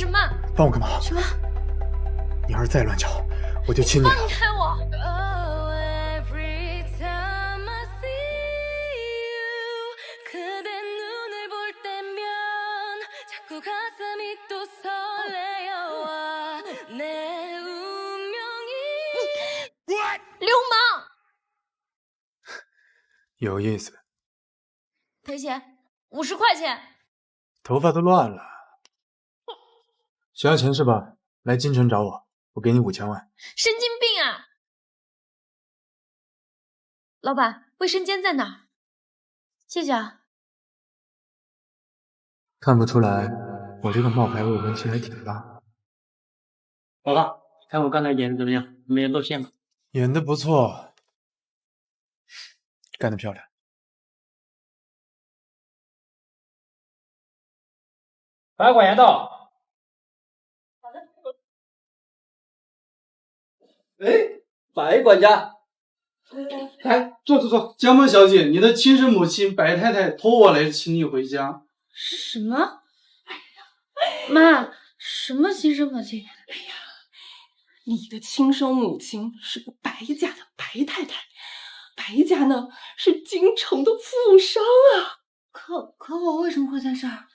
什么？放我干嘛？什么？你要是再乱叫，我就亲你了。放开我！ 流氓！有意思。赔钱，50块钱。头发都乱了。需要钱是吧？来京城找我，我给你5000万。神经病啊！老板，卫生间在哪儿？谢谢啊。看不出来，我这个冒牌未婚妻还挺大。报告，看我刚才演的怎么样？没有露馅吧？演得不错，干得漂亮。白管衙到。哎，白管家，来坐。江梦小姐，你的亲生母亲白太太托我来请你回家。什么？妈，什么亲生母亲？哎呀，你的亲生母亲是个白家的白太太，白家呢是京城的富商啊。可我为什么会在这儿？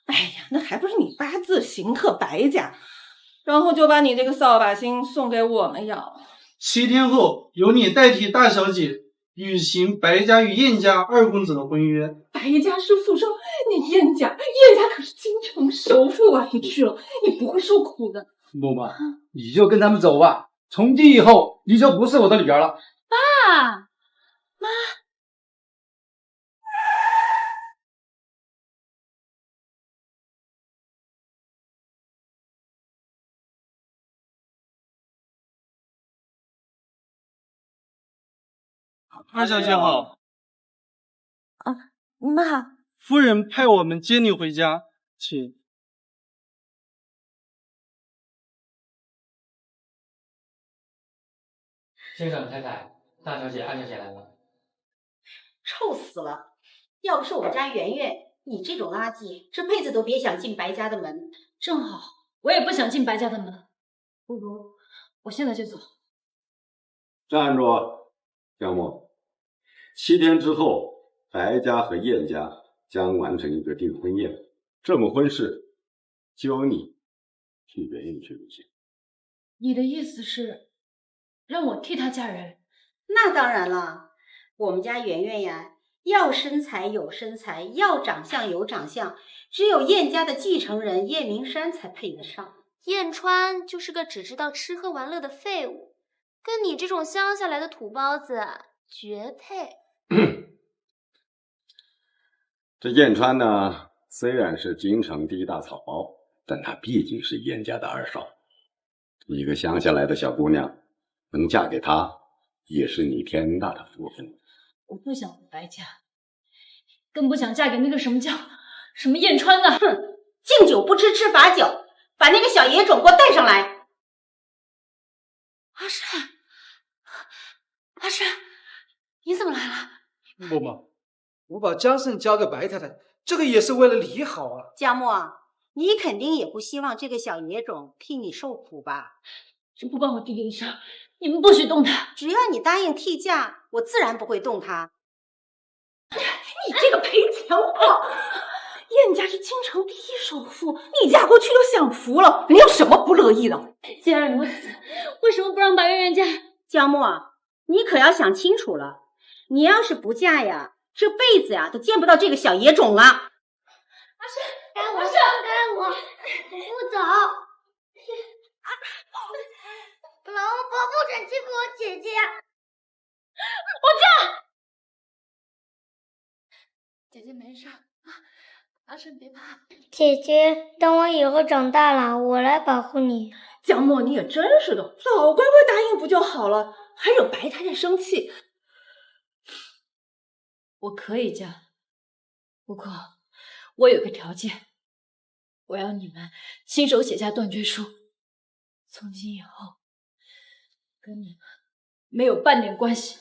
哎呀，那还不是你八字刑克白家，然后就把你这个扫把星送给我们养。7天后，由你代替大小姐履行白家与燕家2公子的婚约。白家是富商，你燕家可是京城首富啊！你去了，你不会受苦的。木木，你就跟他们走吧，从今以后你就不是我的女儿了。爸妈。二小姐好。你们好。夫人派我们接你回家，请。先生太太，大小姐、二小姐来了。臭死了！要不是我们家圆圆，你这种垃圾，这辈子都别想进白家的门。正好，我也不想进白家的门，不如我现在就走。站住，江木！7天之后，白家和燕家将完成一个订婚宴，这门婚事就由你替圆圆去履行。你的意思是让我替她嫁人？那当然了，我们家圆圆呀，要身材有身材，要长相有长相，只有燕家的继承人燕明山才配得上。燕川就是个只知道吃喝玩乐的废物，跟你这种乡下来的土包子绝配。这燕川呢，虽然是京城第一大草包，但他毕竟是燕家的二少，一个乡下来的小姑娘，能嫁给他，也是你天大的福分。我不想回白家，更不想嫁给那个什么燕川的。哼，敬酒不吃吃罚酒，把那个小野种给我带上来。阿善，阿善，你怎么来了？木木，我把江胜交给白太太，这个也是为了你好啊。江木，你肯定也不希望这个小野种替你受苦吧？这不关我弟弟的事，你们不许动他。只要你答应替嫁，我自然不会动他。你这个赔钱货！燕家是京城第一首富，你嫁过去就享福了，你有什么不乐意的？既然如此，为什么不让白圆圆嫁？江木，你可要想清楚了，你要是不嫁呀，这辈子呀都见不到这个小野种了。阿善，该我，该我，我不走。老婆不准欺负我姐姐。我嫁。姐姐没事，阿善别怕。姐姐，等我以后长大了，我来保护你。江墨，你也真是的，早乖乖答应不就好了，还惹白太太生气。我可以嫁，不过我有个条件，我要你们亲手写下断绝书，从今以后跟你们没有半点关系。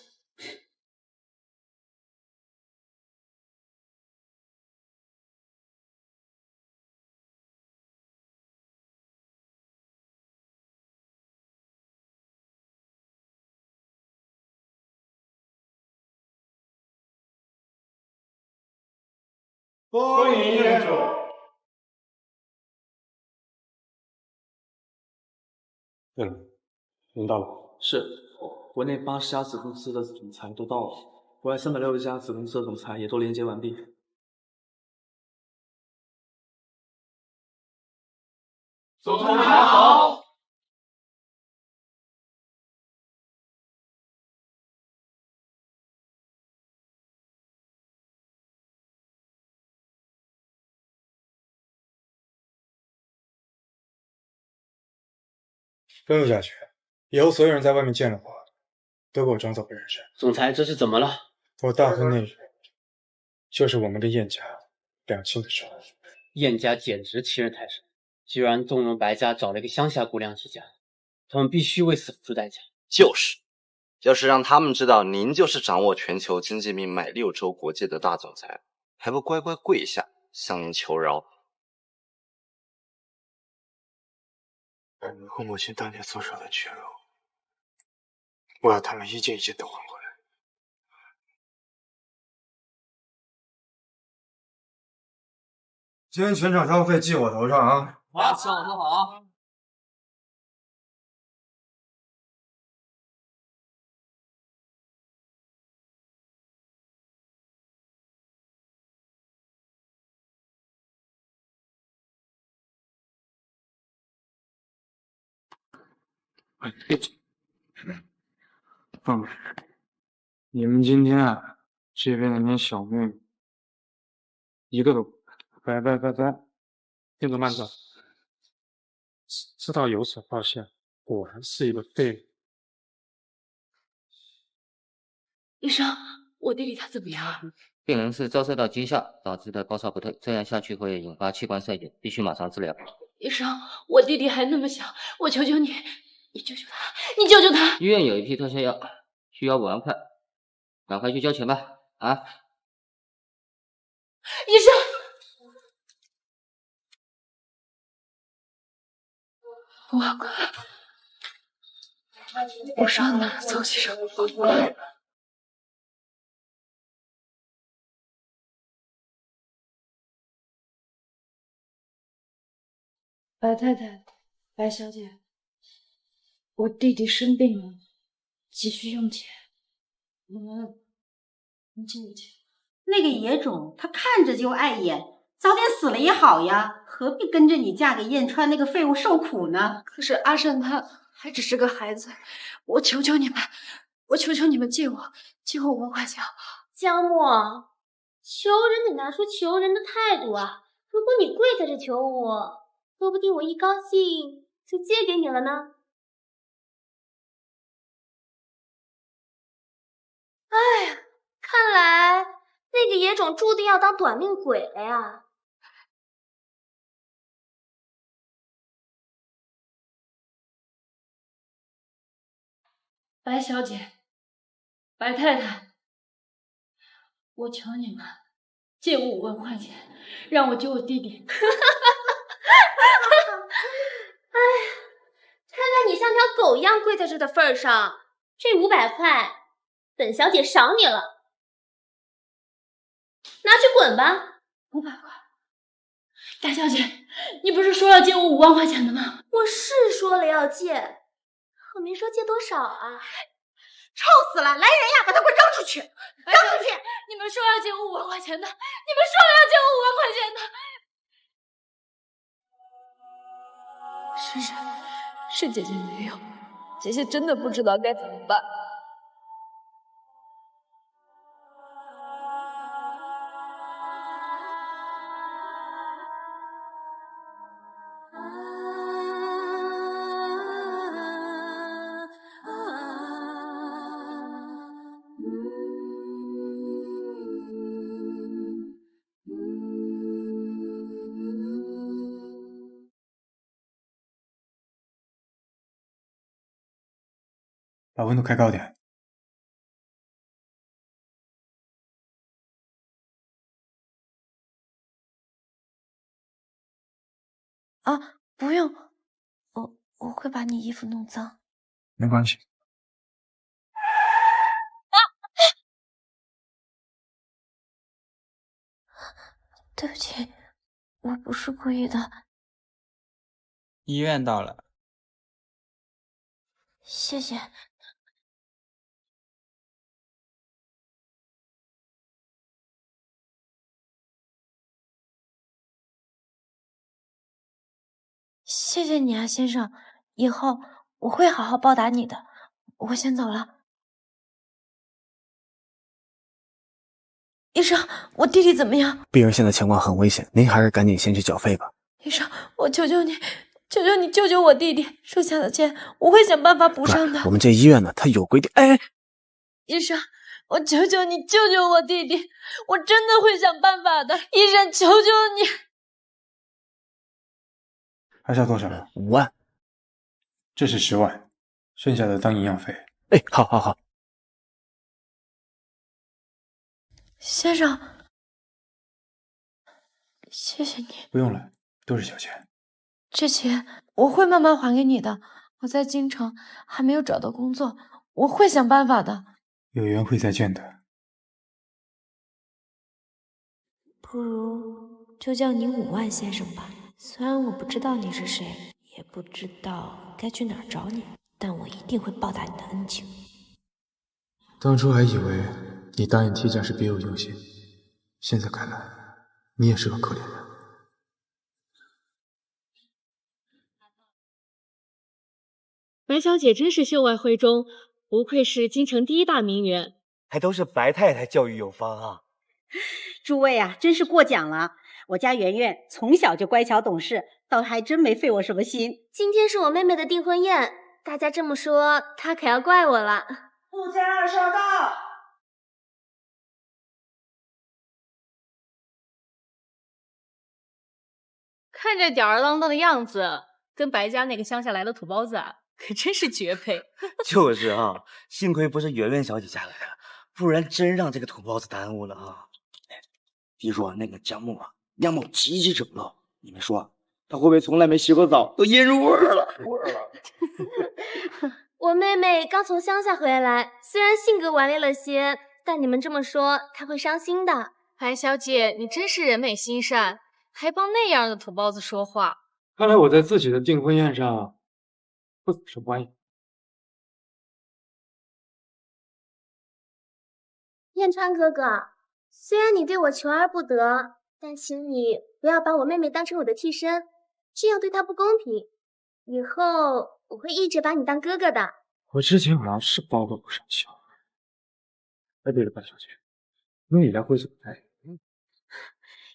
欢迎业主。对了，人到了。是，国内80家子公司的总裁都到了，国外360家子公司的总裁也都连接完毕。总裁好。吩咐下去，以后所有人在外面见了我，都给我装作不认识。总裁，这是怎么了？我大婚那日，就是我们跟燕家两清的时候。燕家简直欺人太甚，居然纵容白家找了一个乡下姑娘起家，他们必须为此付出代价。就是，要是让他们知道您就是掌握全球经济命脉6州国界的大总裁，还不乖乖跪下向您求饶。儿女和母亲当年所受的屈辱，我要他们一件一件都还回来。今天全场消费记我头上啊！好，吃好喝好。哎，凤妹，你们今天啊，这边的那些小妹妹，一个都不拜拜拜拜！店主慢走，知道有所抱歉，果然是一个废物。医生，我弟弟他怎么样？病人是遭受到惊吓导致的高烧不退，这样下去会引发器官衰竭，必须马上治疗。医生，我弟弟还那么小，我求求你，你救救他，你救救他！医院有一批特效药，需要5万块，赶快去交钱吧！啊！医生，5万块，我上哪凑齐这5万块？白太太，白小姐，我弟弟生病了，急需用钱，你借我钱。那个野种，他看着就碍眼，早点死了也好呀，何必跟着你嫁给燕川那个废物受苦呢？可是阿善他还只是个孩子，我求求你们，借我5万块钱。江默，求人得拿出求人的态度啊！如果你跪在这求我，说不定我一高兴就借给你了呢。哎呀，看来那个野种注定要当短命鬼了呀！白小姐，白太太，我求你们借我5万块钱，让我救我弟弟。哎呀，看在你像条狗一样跪在这的份上，这500块，本小姐赏你了，拿去滚吧。500块，大小姐，你不是说要借我5万块钱的吗？我是说了要借，可没说借多少啊。臭死了！来人呀，把他给我扔出去！扔出去！你们说要借我5万块钱的，你们说了要借我5万块钱的。是姐姐没有，姐姐真的不知道该怎么办。把温度开高点。啊，不用，我会把你衣服弄脏。没关系。对不起，我不是故意的。医院到了。谢谢。谢谢你啊，先生，以后我会好好报答你的。我先走了。医生，我弟弟怎么样？病人现在情况很危险，您还是赶紧先去缴费吧。医生，我求求你，求求你救救我弟弟，剩下的钱我会想办法补上的。我们这医院呢，它有规定。哎，医生，我求求你救救我弟弟，我真的会想办法的。医生，求求你。还差多少？5万。这是10万，剩下的当营养费。哎，好好好。先生，谢谢你。不用了，都是小钱。这钱我会慢慢还给你的。我在京城还没有找到工作，我会想办法的。有缘会再见的。不如就叫你5万先生吧。虽然我不知道你是谁，也不知道该去哪儿找你，但我一定会报答你的恩情。当初还以为你答应替嫁是别有用心，现在看来，你也是个可怜人。白小姐真是秀外慧中，不愧是京城第一大名媛，还都是白太太教育有方啊！诸位啊，真是过奖了。我家圆圆从小就乖巧懂事，倒还真没费我什么心。今天是我妹妹的订婚宴，大家这么说，她可要怪我了。不加2稍到。看这吊儿郎当的样子，跟白家那个乡下来的土包子啊，可真是绝配。就是啊，幸亏不是圆圆小姐嫁来的，不然真让这个土包子耽误了啊！听说那个姜木啊，样貌极其丑陋，你们说他会不会从来没洗过澡，都腌入味儿了？我妹妹刚从乡下回来，虽然性格顽劣了些，但你们这么说，她会伤心的。白小姐，你真是人美心善，还帮那样的土包子说话。看来我在自己的订婚宴上不怎么受欢迎。燕川哥哥，虽然你对我求而不得，但请你不要把我妹妹当成我的替身，这样对她不公平。以后我会一直把你当哥哥的。我之前好像是包过不少笑。哎，对了，白小姐，那你来会怎么来？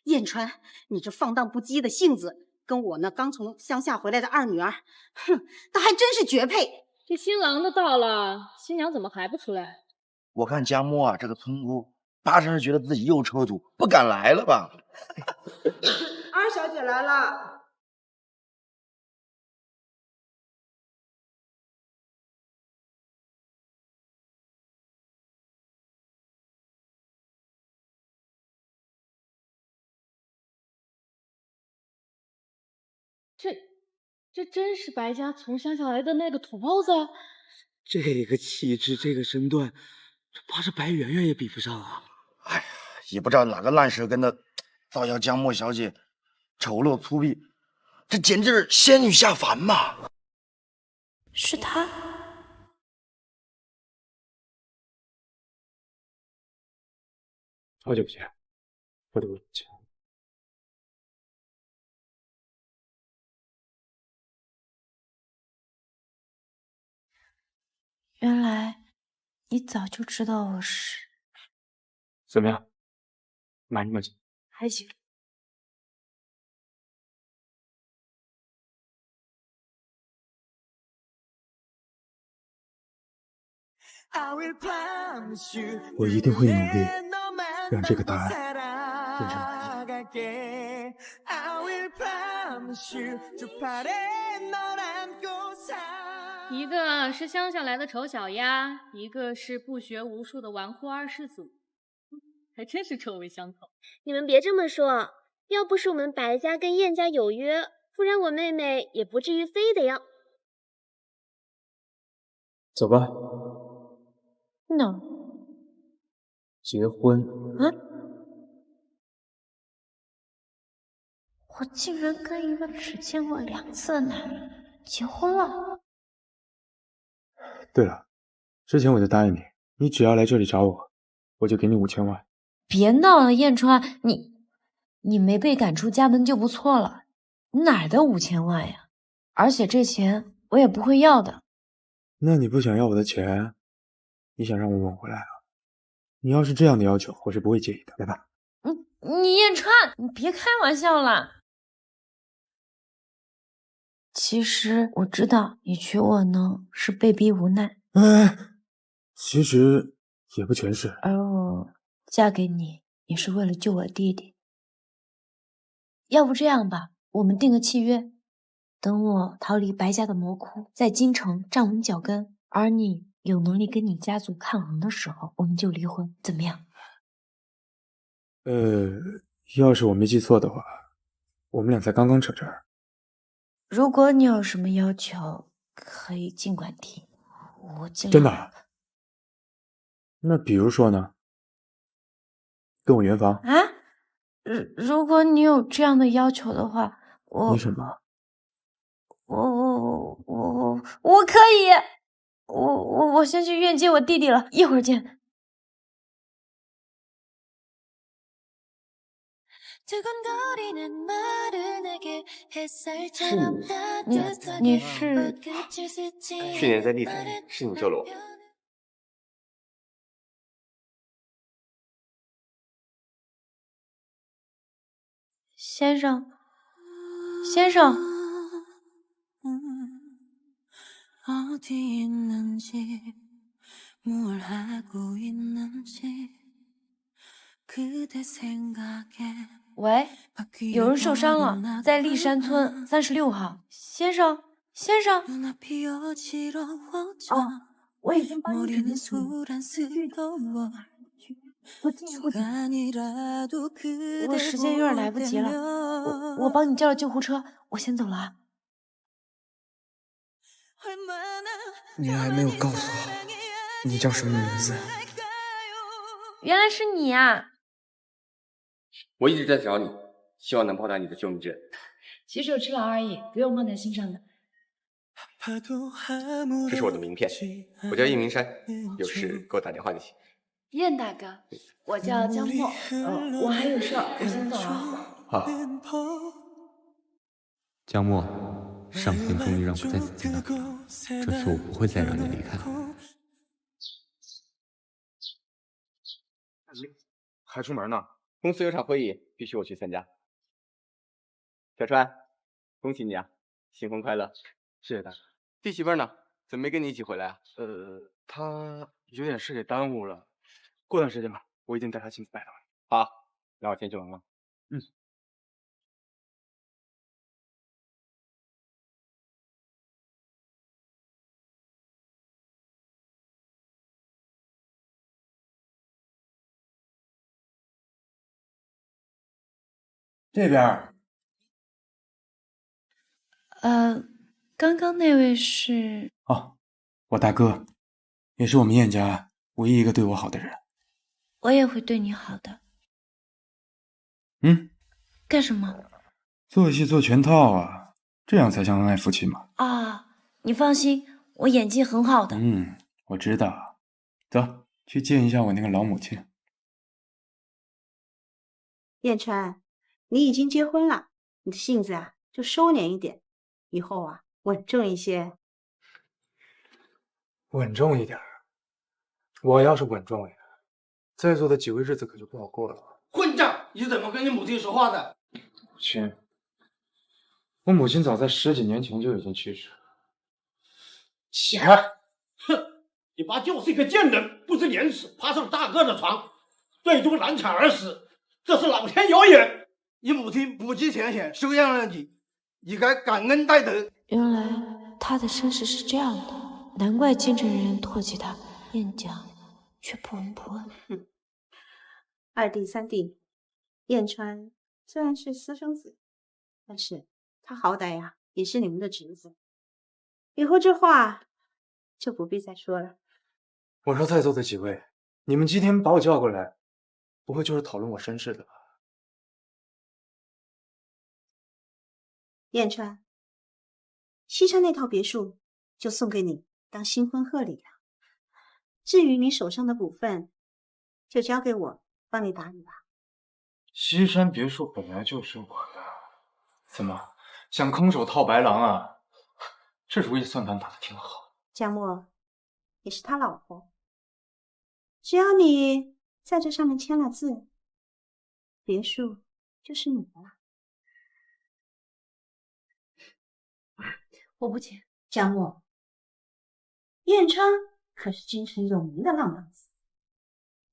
燕川，你这放荡不羁的性子，跟我那刚从乡下回来的二女儿，哼，她还真是绝配。这新郎都到了，新娘怎么还不出来？我看姜墨啊，这个村姑八成是觉得自己又臭土，不敢来了吧？二小姐来了。这真是白家从乡下来的那个土包子？这个气质，这个身段，这怕是白圆圆也比不上啊！哎呀，也不知道哪个烂舌根的造谣姜墨小姐丑陋粗鄙，这简直是仙女下凡嘛！是他。好久不见，我的母亲。原来你早就知道我是……怎么样？满意吗？还行。我一定会努力，让这个答案变成满意。一个是乡下来的丑小鸭，一个是不学无术的纨绔二世祖，还真是臭味相投。你们别这么说，要不是我们白家跟燕家有约，不然我妹妹也不至于非得要……走吧。No。结婚。啊？我竟然跟一个只见过2次的男人结婚了。对了，之前我就答应你，你只要来这里找我，我就给你5000万。别闹了，燕川，你没被赶出家门就不错了，哪儿的5000万呀？而且这钱我也不会要的。那你不想要我的钱，你想让我吻回来啊？你要是这样的要求，我是不会介意的，对吧？你燕川，你别开玩笑啦。其实我知道你娶我呢是被逼无奈，其实也不全是。而我嫁给你也是为了救我弟弟。要不这样吧，我们定个契约，等我逃离白家的魔窟，在京城站稳脚跟，而你有能力跟你家族抗衡的时候，我们就离婚，怎么样？要是我没记错的话，我们俩才刚刚扯这儿。如果你有什么要求，可以尽管提，我尽量。真的？那比如说呢？跟我圆房啊？如果你有这样的要求的话，你什么？我可以。我先去医院接我弟弟了，一会儿见。你是？去年在丽城是你救了我。先生，先生。喂，有人受伤了，在立山村36号。先生，先生。哦，我已经帮你准备好了。我时间有点来不及了，我帮你叫了救护车，我先走了啊。你还没有告诉我你叫什么名字？原来是你啊！我一直在找你，希望能报答你的救命之恩。其实我吃了而已，不用放在心上的。这是我的名片，我叫叶明山，有事给我打电话就行。燕大哥，我叫江墨，我还有事儿，我先走了。好。江墨，上天终于让我再次见到你了，这次我不会再让你离开了。还出门呢？公司有场会议，必须我去参加。小川，恭喜你啊，新婚快乐！谢谢大哥。弟媳妇呢？怎么没跟你一起回来啊？他有点事给耽误了，过段时间吧，我一定带他亲自拜访。好，那我先去忙了。这边。刚刚那位是？哦，我大哥，也是我们燕家唯一一个对我好的人。我也会对你好的。干什么？做戏做全套啊，这样才像恩爱夫妻嘛。啊，你放心，我演技很好的。我知道。走，去见一下我那个老母亲。燕川，你已经结婚了，你的性子啊就收敛一点，以后啊稳重一些。稳重一点。我要是稳重一点，在座的几位日子可就不好过了。混账！你怎么跟你母亲说话的？母亲，我母亲早在10几年前就已经去世了。起来！哼，你爸就是一个贱人，不知廉耻，爬上大哥的床，最终难产而死，这是老天有眼。你母亲不计前嫌收养了你，你该感恩戴德。原来他的身世是这样的，难怪京城人唾弃他，燕家却不闻不问。二弟三弟，燕川虽然是私生子，但是他好歹呀也是你们的侄子，以后这话就不必再说了。我说在座的几位，你们今天把我叫过来，不会就是讨论我身世的吧？燕川，西山那套别墅就送给你当新婚贺礼了。至于你手上的股份，就交给我帮你打理吧。西山别墅本来就是我的，怎么想空手套白狼啊？这如意算盘打得挺好。江墨，你是他老婆，只要你在这上面签了字，别墅就是你的了。我不签。江墨，燕川可是京城有名的浪荡子，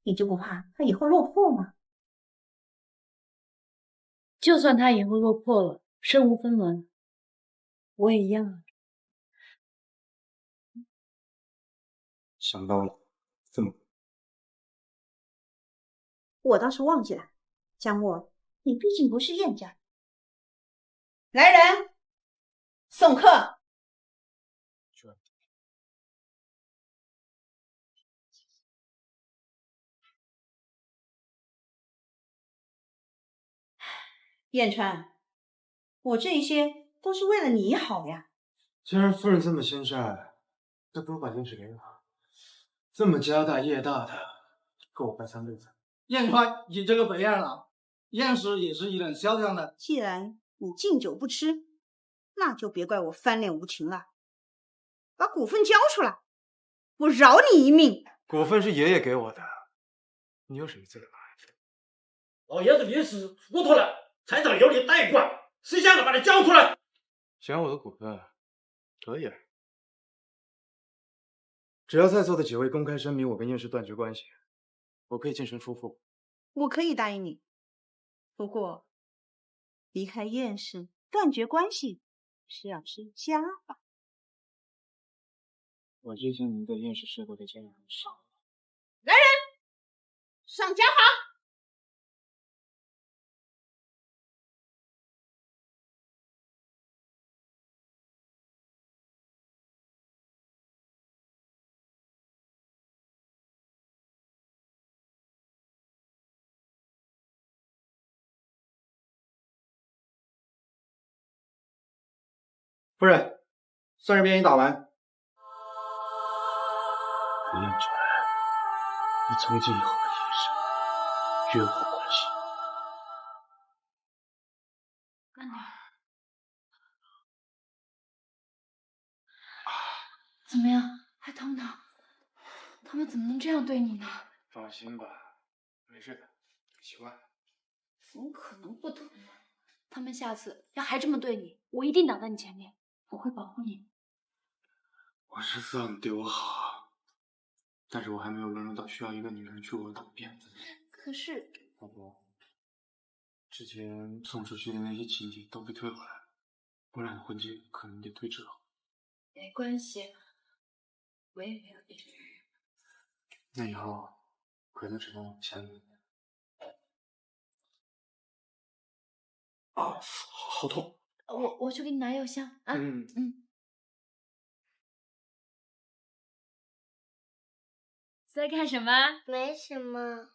你就不怕他以后落魄吗？就算他以后落魄了，身无分文，我也一样。想到了，这么我倒是忘记了，江墨，你毕竟不是燕家。来人，送客。燕川，我这一些都是为了你好呀。既然夫人这么心善，那不如把金纸给我。这么家大业大的，够我办3辈子。燕川，你这个白眼狼，燕氏也是一脸嚣张的。既然你敬酒不吃，那就别怪我翻脸无情了。把股份交出来，我饶你一命。股份是爷爷给我的，你有什么资格拿？老爷子临死糊涂了，财产由你代管，谁想把它交出来？想要我的股份，可以。只要在座的几位公开声明我跟燕氏断绝关系，我可以净身出户。我可以答应你，不过离开燕氏断绝关系是要吃家法。我之前能对燕氏受过的奸淫很少。来人，上家法。夫人，算是便已打完。燕川，你从今以后跟燕氏绝无关系。慢点。怎么样？还疼不疼？他们怎么能这样对你呢？放心吧，没事的，习惯了。怎么可能不疼呢？他们下次要还这么对你，我一定挡在你前面，我会保护你。我是知道你对我好，但是我还没有沦落到需要一个女人去为我挡辫子。可是，老婆，之前送出去的那些请帖都被退回来了，不然婚戒可能得退之后。没关系，我也没有别的人。那以后可能只能我牵你。啊，好痛！我去给你拿药箱啊。在干什么？没什么。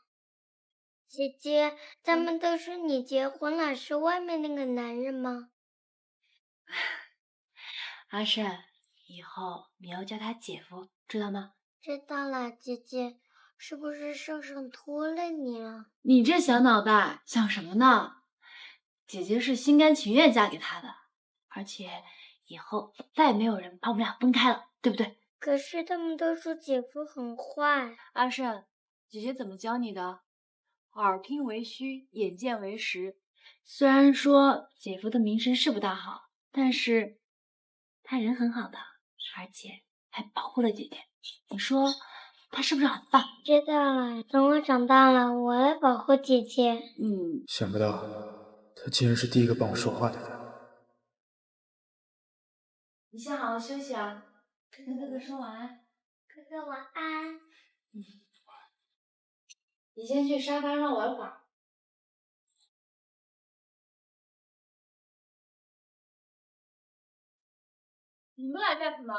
姐姐，他们都说你结婚了，是外面那个男人吗？阿胜，以后你要叫他姐夫，知道吗？知道了，姐姐。是不是圣圣拖累你了？你这小脑袋想什么呢？姐姐是心甘情愿嫁给他的，而且以后再也没有人把我们俩分开了，对不对？可是他们都说姐夫很坏。阿胜，姐姐怎么教你的？耳听为虚，眼见为实。虽然说姐夫的名声是不大好，但是他人很好的，而且还保护了姐姐。你说他是不是很棒？知道了，等我长大了，我来保护姐姐。想不到他竟然是第一个帮我说话的人。你先好好休息啊，跟哥哥说晚安。哥哥晚安。你先去沙发上玩会儿。你们俩干什么？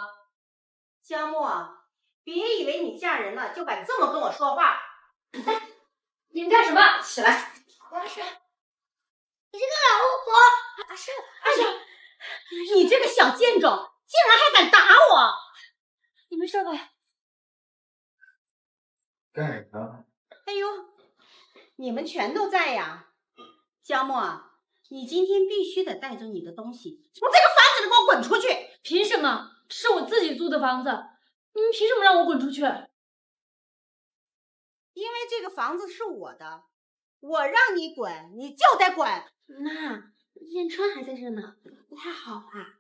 江墨，别以为你嫁人了就敢这么跟我说话。你们干什么？起来！阿胜，你这个老巫婆！阿胜，你这个小贱种，竟然还敢打我！你没事吧？干什么？哎呦，你们全都在呀！江墨，你今天必须得带走你的东西，从这个房子里给我滚出去！凭什么？是我自己租的房子，你们凭什么让我滚出去？因为这个房子是我的，我让你滚，你就得滚。妈，燕川还在这呢，不太好啊。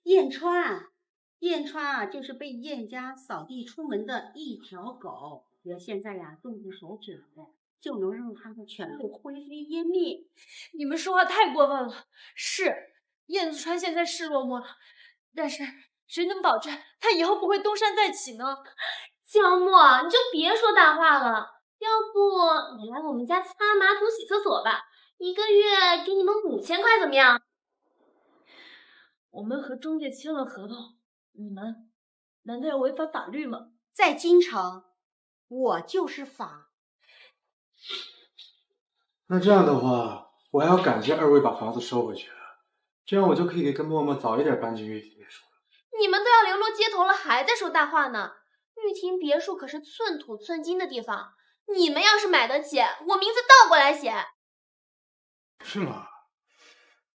燕川啊，就是被燕家扫地出门的一条狗，我现在呀动动手指头，就能让它们全部灰飞烟灭。你们说话太过分了。是燕子川现在是落寞了，但是谁能保证他以后不会东山再起呢？江墨，你就别说大话了，要不你来我们家擦马桶、洗厕所吧，一个月给你们5000块，怎么样？我们和中介签了合同，你们难道要违反法律吗？在京城，我就是法。那这样的话，我还要感谢二位把房子收回去了，这样我就可以跟默默早一点搬进玉庭别墅了。你们都要流落街头了，还在说大话呢？玉庭别墅可是寸土寸金的地方，你们要是买得起，我名字倒过来写。是吗？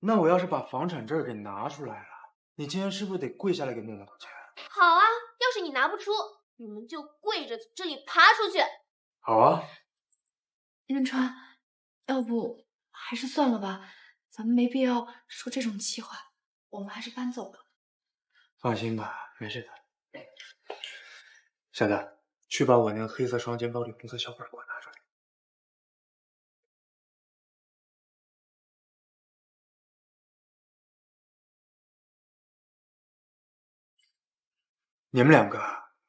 那我要是把房产证给拿出来了，你今天是不是得跪下来给默默道歉？好啊，要是你拿不出，你们就跪着从这里爬出去。好啊。燕川，要不还是算了吧，咱们没必要说这种气话，我们还是搬走吧。放心吧，没事的。小的，去把我那个黑色双肩包里红色小本给我拿出来。你们两个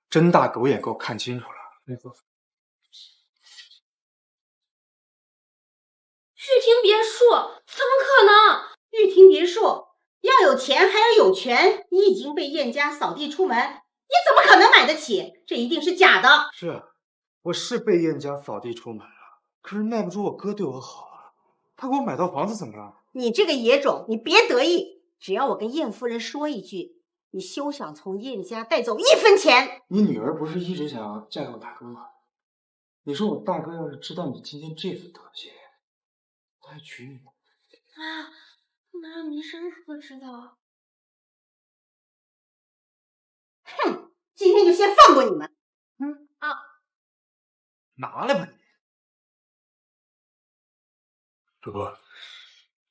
睁大狗眼给我看清楚了。没错。玉庭别墅怎么可能？玉庭别墅要有钱还要有权，你已经被燕家扫地出门，你怎么可能买得起？这一定是假的。是啊，我是被燕家扫地出门了，可是耐不住我哥对我好啊，他给我买套房子怎么了？你这个野种，你别得意，只要我跟燕夫人说一句，你休想从燕家带走1分钱。你女儿不是一直想要嫁给我大哥吗？你说我大哥要是知道你今天这副德行，他还娶你吗？妈，不能让明生父知道。哼，今天就先放过你们。拿来吧你！主播，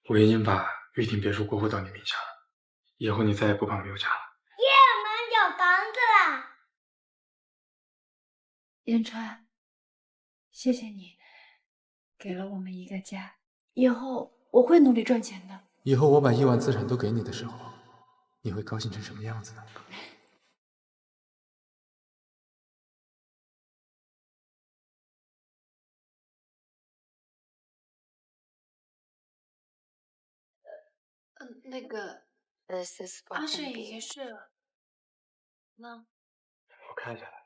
我已经把玉庭别墅过户到你名下了，以后你再也不帮刘家了。耶，我们有房子啦！燕川，谢谢你给了我们一个家，以后我会努力赚钱的。以后我把亿万资产都给你的时候，你会高兴成什么样子呢？那个，阿水爷爷睡了。那我看下来。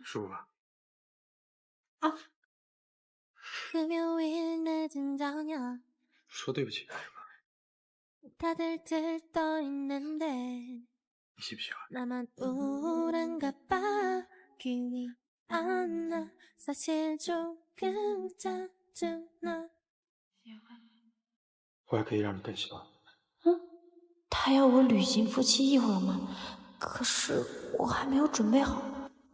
舒服吧？啊。说对不起干什么？你喜不喜欢？我还可以让你更喜欢。他要我履行夫妻义务了吗？可是我还没有准备好。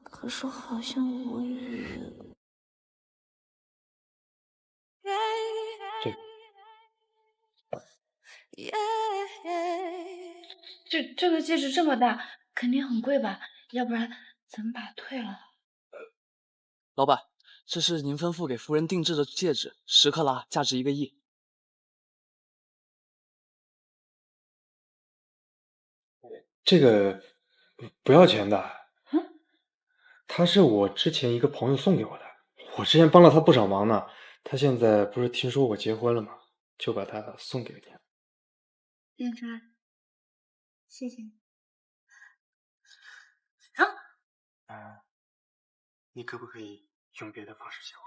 可是好像我也……这个戒指这么大，肯定很贵吧？要不然咱们把它退了。老板，这是您吩咐给夫人定制的戒指，10克拉，价值1个亿。这个不要钱的。他是我之前一个朋友送给我的，我之前帮了他不少忙呢。他现在不是听说我结婚了吗？就把它送给你了。燕川，谢谢。你可不可以用别的方式谢我？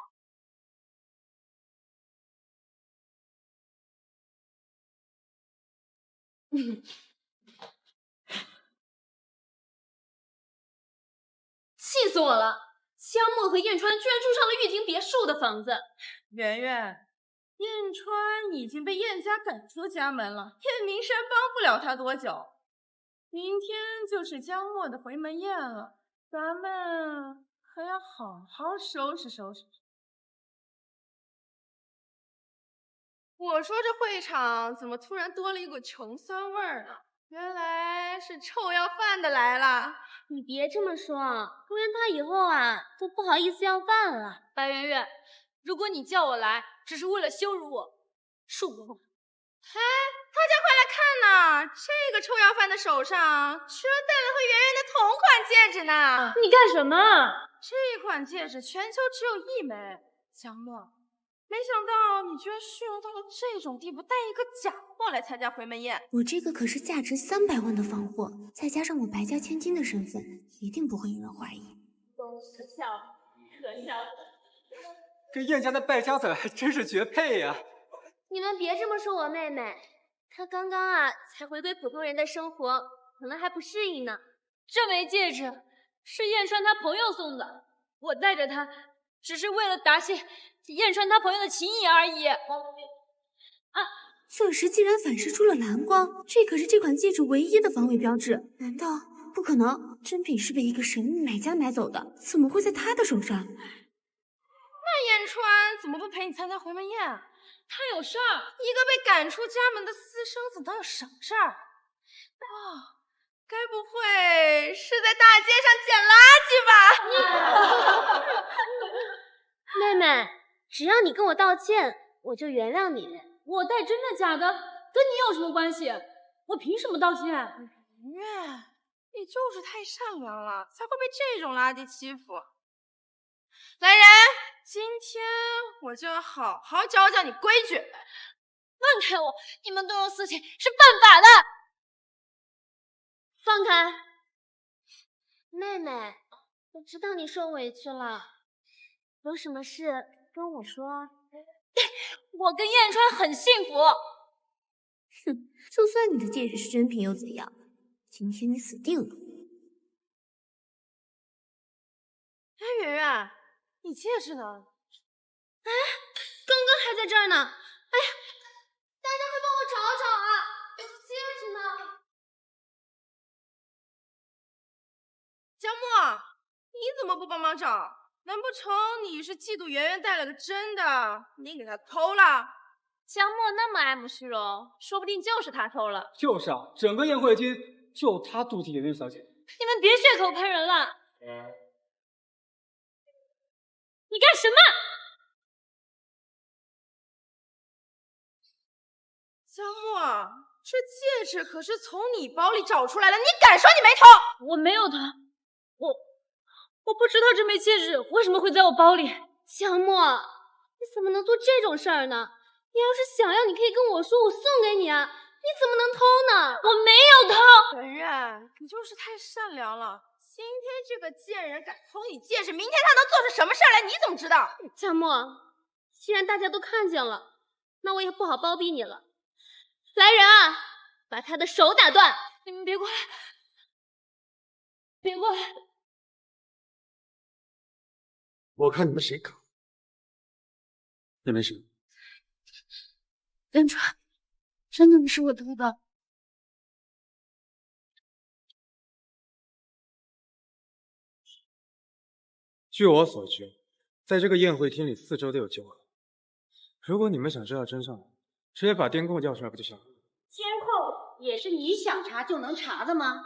气死我了！江墨和燕川居然住上了玉婷别墅的房子。圆圆，燕川已经被燕家赶出家门了，燕明山帮不了他多久。明天就是江墨的回门宴了，咱们还要好好收拾收拾。我说这会场怎么突然多了一股穷酸味儿呢？原来是臭要饭的来了。你别这么说，不然他以后都不好意思要饭了。白圆圆，如果你叫我来只是为了羞辱我，恕不过。大家快来看呐！这个臭要饭的手上居然戴了和圆圆的同款戒指呢！你干什么？这款戒指全球只有1枚。江墨，没想到你居然虚荣到了这种地步，带一个假货来参加回门宴。我这个可是价值300万的仿货，再加上我白家千金的身份，一定不会有人怀疑。可笑，可笑！跟燕家的败家子还真是绝配呀！你们别这么说我妹妹，她刚刚才回归普通人的生活，可能还不适应呢。这枚戒指是燕川他朋友送的，我带着它只是为了答谢燕川他朋友的情谊而已。钻石竟然反射出了蓝光，这可是这款戒指唯一的防伪标志。难道不可能？真品是被一个神秘买家买走的，怎么会在他的手上？那燕川怎么不陪你参加回门宴？他有事儿。一个被赶出家门的私生子能有什么事儿？该不会是在大街上捡垃圾吧？妹妹，只要你跟我道歉，我就原谅你。我带真的假的跟你有什么关系？我凭什么道歉？圆，你就是太善良了，才会被这种垃圾欺负。来人，今天我就要好好教教你规矩。放开我！你们动用私情是犯法的。放开，妹妹，我知道你受委屈了，有什么事跟我说。我跟燕川很幸福。哼，就算你的戒指是真品又怎样？今天你死定了。哎，圆圆，你戒指呢？刚刚还在这儿呢。哎呀，大家快帮我找找我的戒指呢！江墨，你怎么不帮忙找？难不成你是嫉妒圆圆带了个真的，你给他偷了？江墨那么爱慕虚荣，说不定就是他偷了。就是啊，整个宴会厅就他妒忌圆圆小姐。你们别血口喷人了。你干什么？江墨，这戒指可是从你包里找出来的，你敢说你没偷？我没有偷，我不知道这枚戒指为什么会在我包里。江墨，你怎么能做这种事儿呢？你要是想要，你可以跟我说，我送给你啊！你怎么能偷呢？我没有偷。圆圆，你就是太善良了。今天这个贱人敢偷你戒指，明天他能做出什么事来？你怎么知道？江墨，既然大家都看见了，那我也不好包庇你了。来人啊，把他的手打断！你们别过来，别过来！我看你们谁敢！也没事。燕川，真的是我偷的。据我所知，在这个宴会厅里4周都有酒喝。如果你们想知道真相，直接把监控调出来不就行了？监控也是你想查就能查的吗？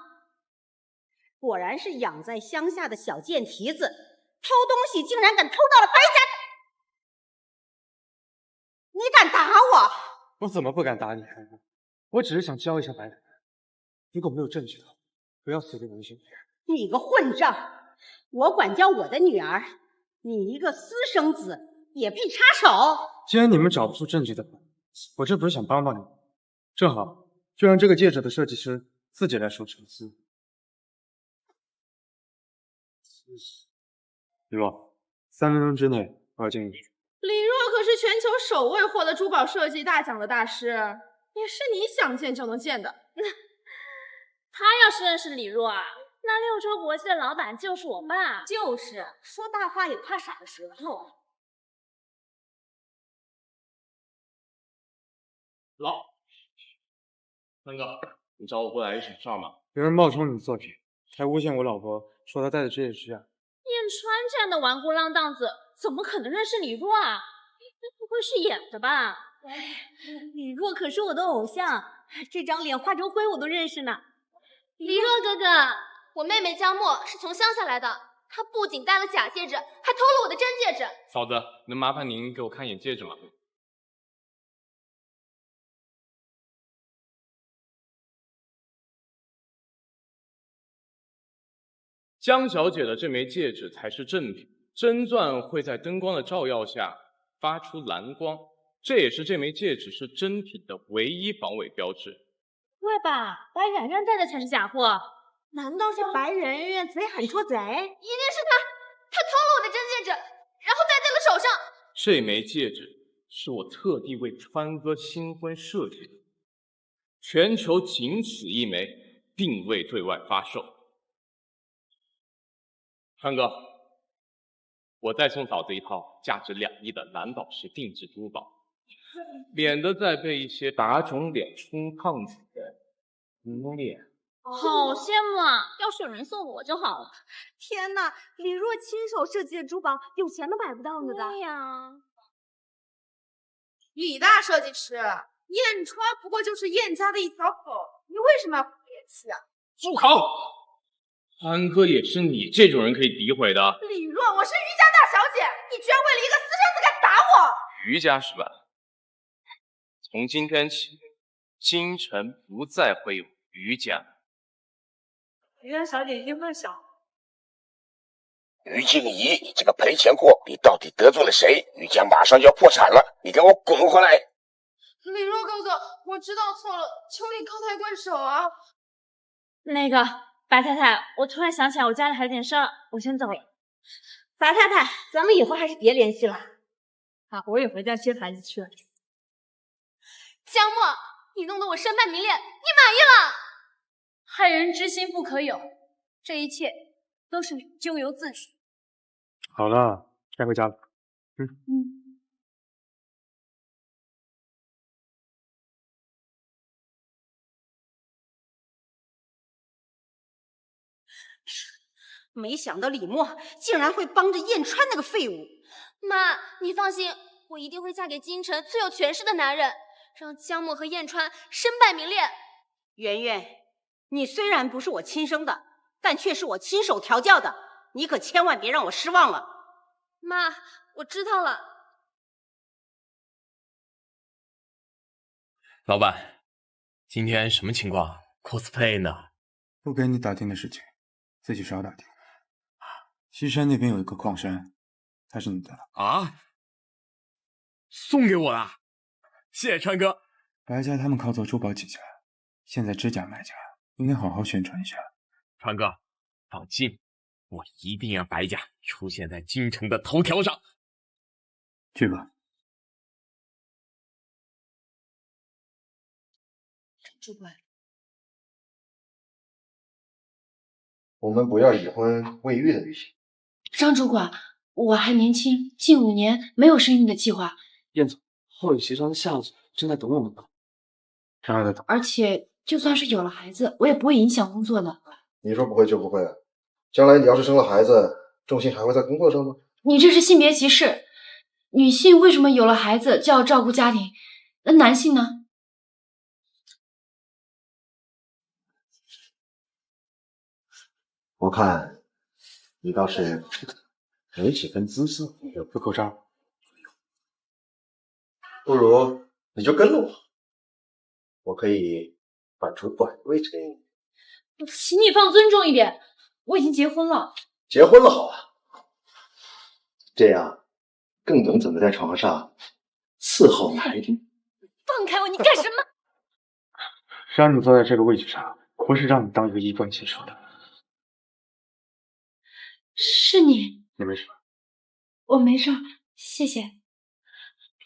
果然是养在乡下的小贱蹄子，偷东西竟然敢偷到了白家！你敢打我？我怎么不敢打你？我只是想教一下白奶奶，如果没有证据的话，不要随便允许别人。你个混账！我管教我的女儿，你一个私生子也配插手？既然你们找不出证据的话，我这不是想帮帮你们，正好就让这个戒指的设计师自己来收成资。李若，3分钟之内我要见你。李若可是全球首位获得珠宝设计大奖的大师，也是你想见就能见的。他要是认识李若啊，那六州国际的老板就是我爸。就是说大话也怕闪了舌头。三哥，你找我过来有什么事儿吗？有人冒充你的作品，还诬陷我老婆，说她戴的这戒指啊。燕川这样的顽固浪荡子，怎么可能认识李若啊？不会是演的吧？李若可是我的偶像，这张脸化成灰我都认识呢。李若哥哥，我妹妹江墨是从乡下来的，她不仅戴了假戒指，还偷了我的真戒指。嫂子，能麻烦您给我看眼戒指吗？江小姐的这枚戒指才是正品，真钻会在灯光的照耀下发出蓝光，这也是这枚戒指是真品的唯一防伪标志。不会吧，白圆圆戴的才是假货？难道是白圆圆贼喊捉贼？一定是她偷了我的真戒指，然后戴在了手上。这枚戒指是我特地为川哥新婚设计的，全球仅此一枚，并未对外发售。川哥，我再送嫂子一套价值2亿的蓝宝石定制珠宝，免得再被一些打肿脸充胖子的人脸。好羡慕啊！要是有人送我就好了。天哪，李若亲手设计的珠宝，有钱都买不到呢的。对呀，李大设计师，燕川不过就是燕家的一条狗，你为什么要别气啊？住口！川哥也是你这种人可以诋毁的。李若，我是余家大小姐，你居然为了一个私生子敢打我！余家是吧？从今天起，京城不再会有余家。余家小姐已经问小。于静怡，你这个赔钱货，你到底得罪了谁？余家马上就要破产了，你给我滚回来！李若哥哥，我知道错了，求你高抬贵手啊！那个白太太，我突然想起来我家里还有点事儿，我先走了。白太太，咱们以后还是别联系了。啊，我也回家接孩子去了。江墨，你弄得我身败名裂，你满意了？害人之心不可有，这一切都是你咎由自取。好了，该回家了。没想到李默竟然会帮着燕川那个废物。妈，你放心，我一定会嫁给京城最有权势的男人，让江墨和燕川身败名裂。圆圆，你虽然不是我亲生的，但却是我亲手调教的，你可千万别让我失望了。妈，我知道了。老板，今天什么情况 ？cosplay 呢？不给你打听的事情，自己少打听。西山那边有一个矿山，它是你的了啊？送给我了，谢谢川哥。白家他们靠做珠宝起家，现在知假卖假，应该好好宣传一下。川哥，放心，我一定让白家出现在京城的头条上。去吧。主管，我们不要已婚未育的女性。张主管，我还年轻，近5年没有生育的计划。燕总，后有协商的下属正在等我们呢。让他等。而且就算是有了孩子，我也不会影响工作的。你说不会就不会，将来你要是生了孩子，重心还会在工作上吗？你这是性别歧视。女性为什么有了孩子就要照顾家庭？那男性呢？我看你倒是没几分姿色。有个口罩，不如你就跟了我，我可以搬出短位置给你。请你放尊重一点，我已经结婚了。结婚了好啊，这样更能怎么在床上伺候来宾。放开我，你干什么？让你坐在这个位置上，不是让你当一个衣冠禽兽的。是你，你没事吧？我没事，谢谢。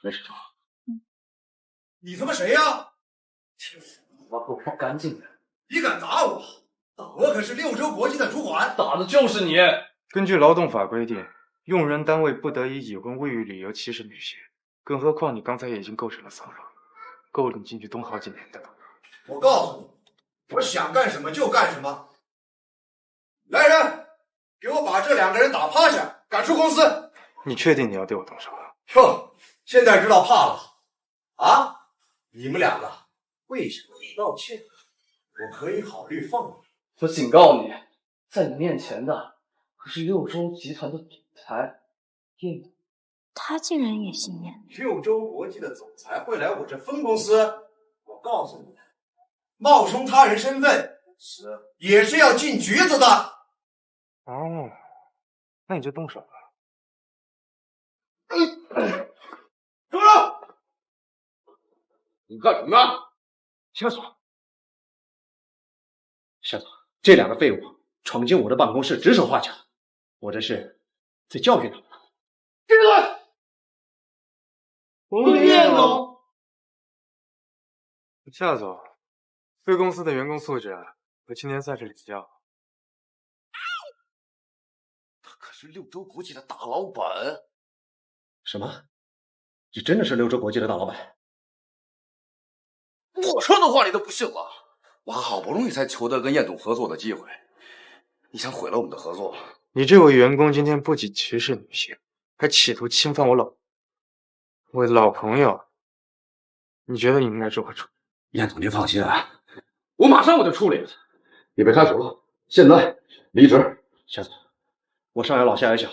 没事就好。你他妈谁呀？我够不干净的！你敢打我？我可是六州国际的主管，打的就是你！根据劳动法规定，用人单位不得以已婚未育理由歧视女性，更何况你刚才已经构成了骚扰，够你进去蹲好几年的。我告诉你，我想干什么就干什么。来人，给我把这2个人打趴下，赶出公司。你确定你要对我动手？哟，现在知道怕了啊？你们2个为什么不道歉？我可以考虑放你。我警告你，在你面前的可是六州集团的总裁叶。他竟然也姓叶。六州国际的总裁会来我这分公司？我告诉你，冒充他人身份也是要进局子的。哦，那你就动手吧。住手！你干什么？夏总，夏总，这2个废物闯进我的办公室指手画脚，我这是在教训他们。闭嘴！洪叶总，夏总，贵公司的员工素质和青年赛这里比较。他可是六州国际的大老板。什么？你真的是六州国际的大老板？我说的话你都不信了？我好不容易才求得跟叶总合作的机会，你想毁了我们的合作？你这位员工今天不仅歧视女性，还企图侵犯我为老朋友，你觉得你应该如何处理？燕总，您放心啊，我马上就处理了。你被开除了，现在离职。夏总，我上有老下有小，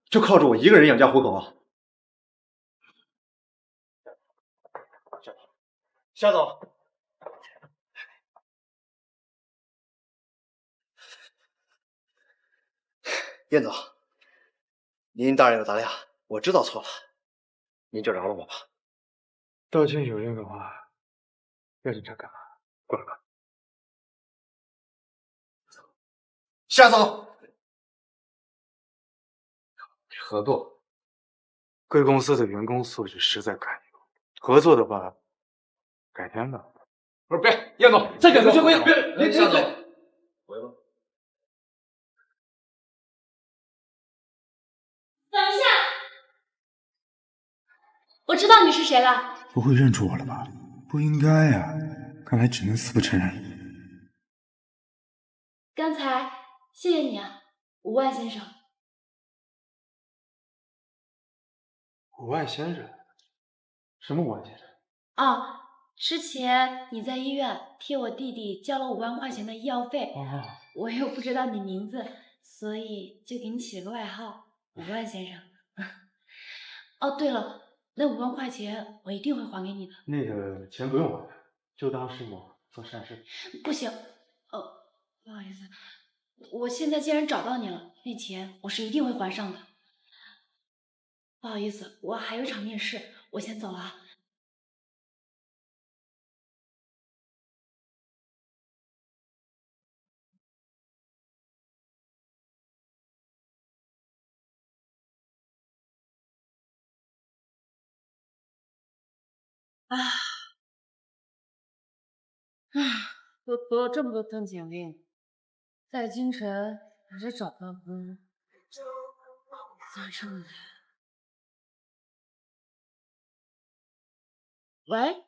就靠着我一个人养家糊口啊。夏总，燕总，您大人有大量，我知道错了，您就饶了我吧。道歉有用的话，要警察干嘛？过来吧。夏总，合作。贵公司的员工素质实在堪忧，合作的话，改天吧。不是，别，燕总，再改就回别，夏总，回吧。等一下，我知道你是谁了。不会认出我了吧？不应该呀，看来只能死不承认。刚才谢谢你啊，5万先生。5万先生？什么5万先生？哦，之前你在医院替我弟弟交了5万块钱的医药费，我又不知道你名字，所以就给你起了个外号5万先生。哦，对了，那5万块钱我一定会还给你的。那个钱不用还，就当是我做善事。不行，不好意思，我现在既然找到你了，那钱我是一定会还上的。不好意思，我还有一场面试，我先走了啊。都得了这么多份简历，在京城还是找不到工，咋这么难？喂，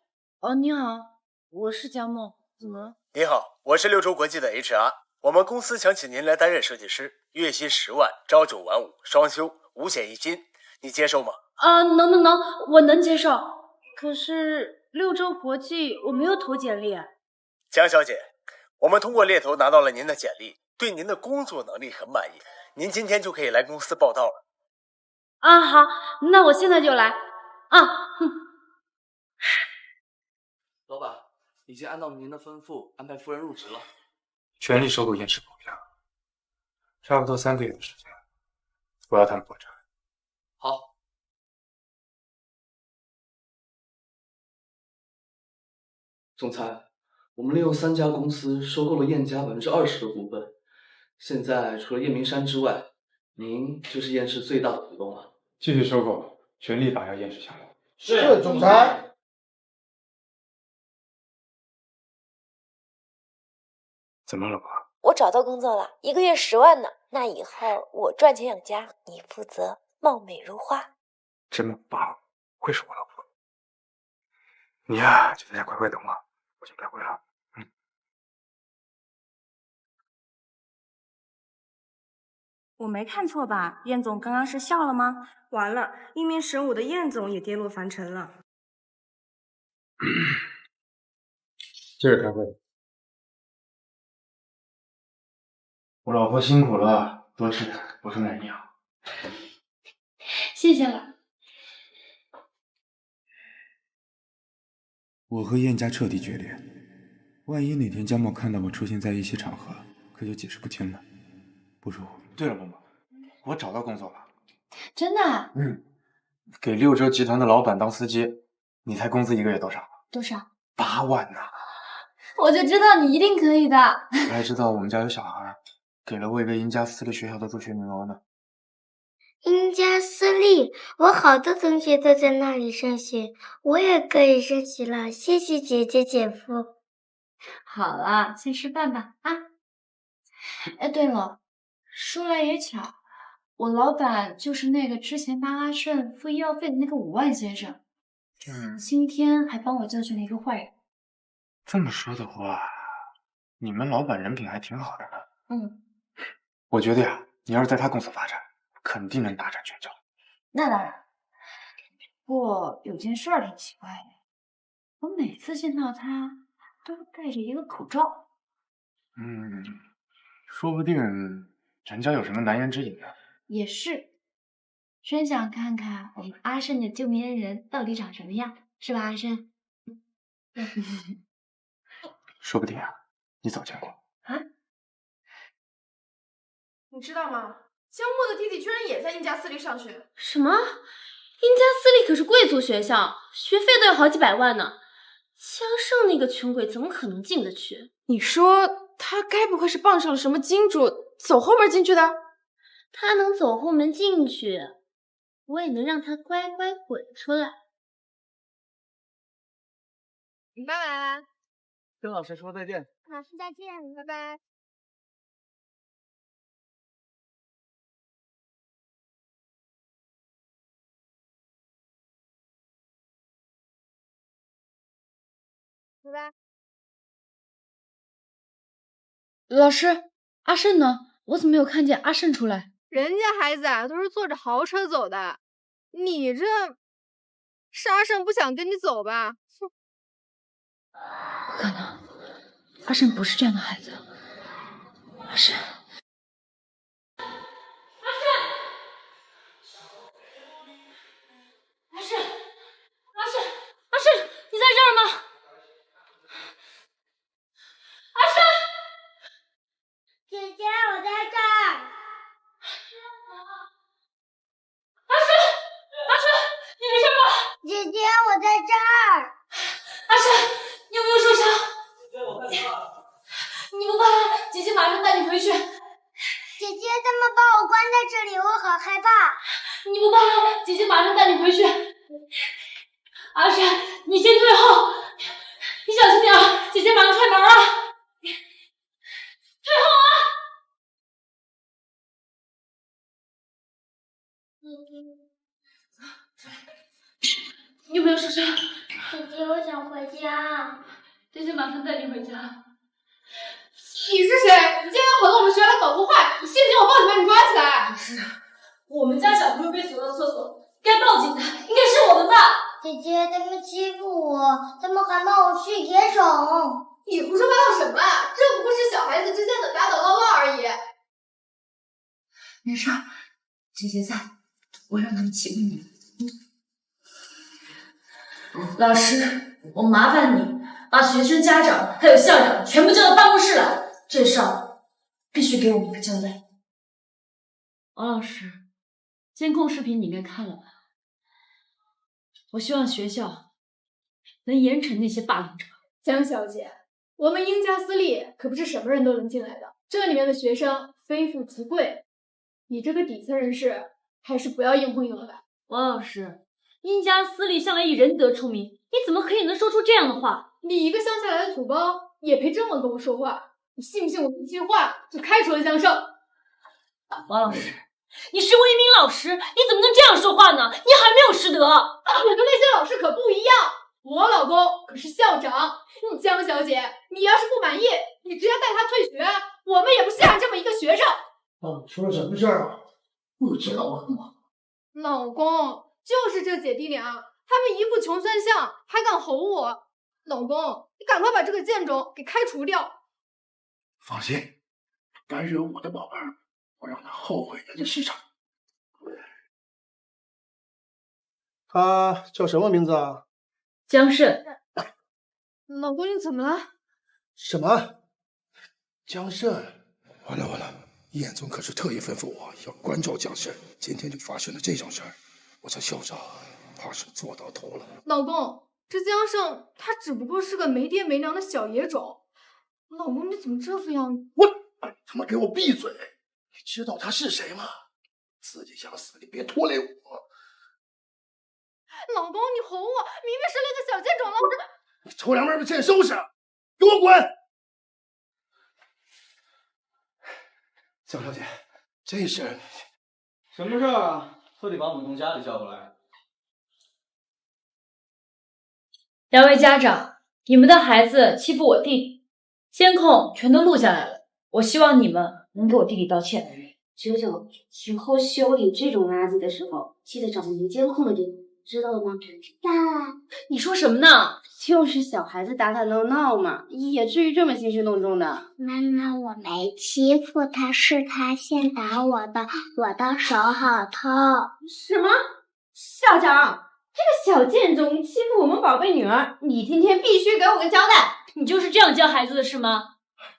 你好，我是江梦，怎么了？您好，我是六州国际的 HR， 我们公司想请您来担任设计师，月薪10万，朝9晚5，双休，5险1金，你接受吗？能，我能接受。可是六州国际我没有投简历。江小姐，我们通过猎头拿到了您的简历，对您的工作能力很满意，您今天就可以来公司报到了。好，那我现在就来。老板，已经按照您的吩咐安排夫人入职了，全力收购燕氏股票，差不多3个月的时间，我要他们破产。好。总裁，我们利用3家公司收购了燕家20%的股份，现在除了叶明山之外，您就是燕氏最大的股东了。继续收购，全力打压燕氏项目。是总裁。怎么了，爸？我找到工作了，1个月10万呢。那以后我赚钱养家，你负责貌美如花。真棒，会是我老婆。你呀，就在家乖乖等我，我先该回了。我没看错吧？燕总刚刚是笑了吗？完了，一名神武的燕总也跌落凡尘了。接着开会。我老婆辛苦了，多吃点，补充点营养。谢谢了。我和燕家彻底决裂，万一哪天江某看到我出现在一些场合，可就解释不清了。不如……对了，萌萌，我找到工作了。真的啊？给6折集团的老板当司机，你猜工资1个月多少？多少？8万呢！我就知道你一定可以的。我还知道我们家有小孩，给了我一个殷家私立学校的助学名额呢。殷家私立，我好多同学都在那里上学，我也可以升学了。谢谢姐姐姐夫。好了，先吃饭吧啊！哎，对了，说来也巧，我老板就是那个之前帮阿胜付医药费的那个5万先生。今天还帮我教训了一个坏人。这么说的话，你们老板人品还挺好的呢。我觉得呀，你要是在他公司发展，肯定能大展拳脚。那当然，不过有件事儿挺奇怪的，我每次见到他都戴着一个口罩。说不定人家有什么难言之隐呢。也是，真想看看我们阿胜的救命恩人到底长什么样，是吧，阿胜？说不定啊，你早见过。你知道吗？江默的弟弟居然也在殷家私立上学。什么？殷家私立可是贵族学校，学费都要好几百万呢。江胜那个穷鬼怎么可能进得去？你说他该不会是傍上了什么金主，走后门进去的？他能走后门进去，我也能让他乖乖滚出来。拜拜。跟老师说再见。老师再见，拜拜。拜拜。老师，阿胜呢？我怎么没有看见阿胜出来？人家孩子啊，都是坐着豪车走的，你这是阿胜不想跟你走吧？哼，不可能，阿胜不是这样的孩子。阿胜，阿胜，你在这儿吗？阿胜，姐姐，我在这儿。阿胜，你没事吧？姐姐，我在这儿。阿胜，你有没有受伤？你不怕？姐姐马上带你回去。姐姐，他们把我关在这里，我好害怕。你不怕？姐姐马上带你回去。阿胜，你先退后，你小心点啊！姐姐马上开门了，退后啊！你有没有受伤？姐姐，我想回家。姐姐马上带你回家。你是谁？你竟然跑到我们学校来搞破坏！你信不信我报警把你抓起来？不是，我们家小朋友被锁到厕所，该报警的应该是我们吧？姐姐，他们欺负我，他们还把我训野种。你胡说八道什么啊？这不过是小孩子之间的打打闹闹而已。没事，姐姐在，我让他们欺负你。老师，我麻烦你把学生家长还有校长全部叫到办公室来，这事儿必须给我们一个交代。王老师，监控视频你应该看了吧？我希望学校能严惩那些霸凌者。江小姐，我们英家私立可不是什么人都能进来的，这里面的学生非富即贵，你这个底层人士还是不要硬碰硬了吧。王老师，殷家私立向来以仁德出名，你怎么可以能说出这样的话？你一个乡下来的土包也配这么跟我说话？你信不信我一句话就开除了江胜？王老师，你身为一名老师，你怎么能这样说话呢？你还没有师德。我跟那些老师可不一样，我老公可是校长。江小姐，你要是不满意，你直接带他退学，我们也不稀罕这么一个学生。到底出了什么事儿啊？不知道吗？老公，就是这姐弟俩，他们一副穷酸相，还敢吼我。老公，你赶快把这个贱种给开除掉。放心，敢惹我的宝贝儿，我让他后悔来的时长。他叫什么名字啊？江胜。老公，你怎么了？什么？江胜？完了完了！燕总可是特意吩咐我要关照江胜，今天就发生了这种事儿，我这校长怕是做到头了。老公，这江胜他只不过是个没爹没娘的小野种。老公，你怎么这副样子？我他妈给我闭嘴！你知道他是谁吗？自己想死，你别拖累我。老公，你哄我，明明是那个小贱种了，我这……你臭娘们儿欠收拾，给我滚！江小姐，这是什么事儿啊？特地把我们从家里叫过来。两位家长，你们的孩子欺负我弟弟，监控全都录下来了。我希望你们能给我弟弟道歉。九九，以后修理这种垃圾的时候，记得找没监控的地方，知道了吗？知道了。你说什么呢？就是小孩子打打闹闹嘛，也至于这么兴师动众的？妈妈，我没欺负他，是他先打我的，我的手好痛。什么？校长，这个小贱种欺负我们宝贝女儿，你今天必须给我个交代。你就是这样教孩子的是吗？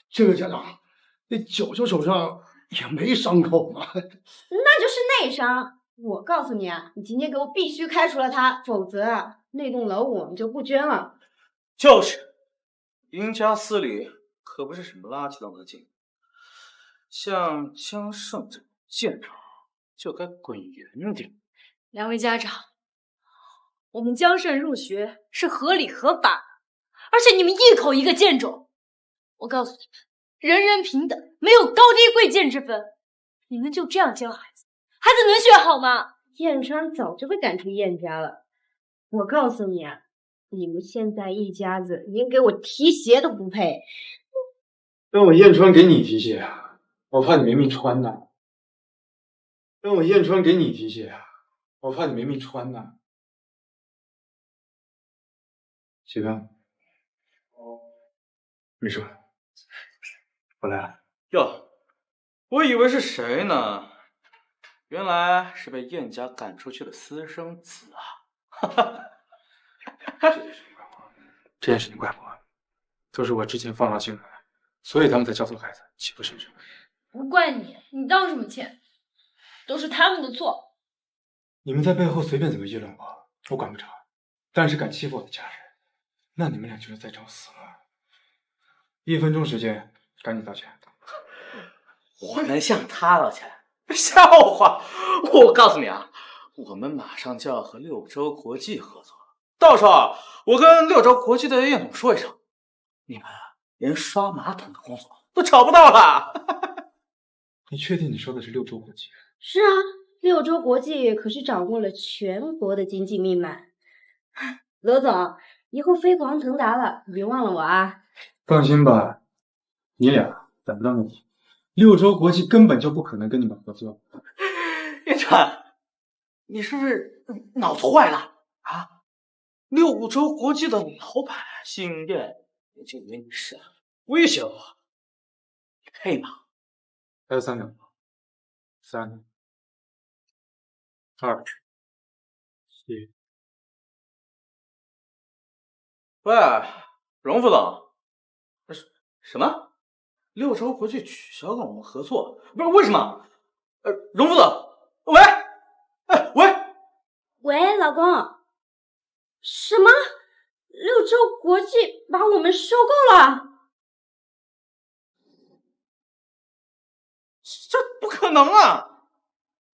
这个家长，那九九手上也没伤口嘛。那就是内伤。我告诉你啊，你今天给我必须开除了他，否则啊，那栋楼我们就不捐了。就是，殷家私立可不是什么垃圾都能进，像江胜这种贱种就该滚远点。两位家长，我们江胜入学是合理合法，而且你们一口一个贱种。我告诉你们，人人平等，没有高低贵贱之分。你们就这样教孩子，孩子能学好吗？燕川早就被赶出燕家了。我告诉你啊，你们现在一家子连给我提鞋都不配。让我燕川给你提鞋啊，我怕你没命穿呐。让我燕川给你提鞋啊，我怕你没命穿呐。几个？没事吧？我来了。哟，我以为是谁呢？原来是被燕家赶出去的私生子啊！哈哈。这件事情怪我，都是我之前放了心的，所以他们才教唆孩子欺负婶婶。不怪你，你道什么歉？都是他们的错。你们在背后随便怎么议论我，我管不着。但是敢欺负我的家人，那你们俩就是在找死了。1分钟时间，赶紧道歉。我能向他道歉？笑话！我告诉你啊，我们马上就要和六州国际合作。到时候我跟六州国际的叶总说一声，你们连刷马桶的工作都找不到了。你确定你说的是六州国际？是啊，六州国际可是掌握了全国的经济命脉。罗总，以后飞黄腾达了，别忘了我啊。放心吧，你俩逮不到问题。六州国际根本就不可能跟你们合作。叶川，你是不是脑子坏了啊？六州国际的老板姓叶，也就以为你是威胁我，你配吗？还有3秒，3、2、1。喂，荣副总，什么？六州国际取消跟我们合作？不是为什么？荣副总，喂，喂，老公，什么？六州国际把我们收购了？不可能啊！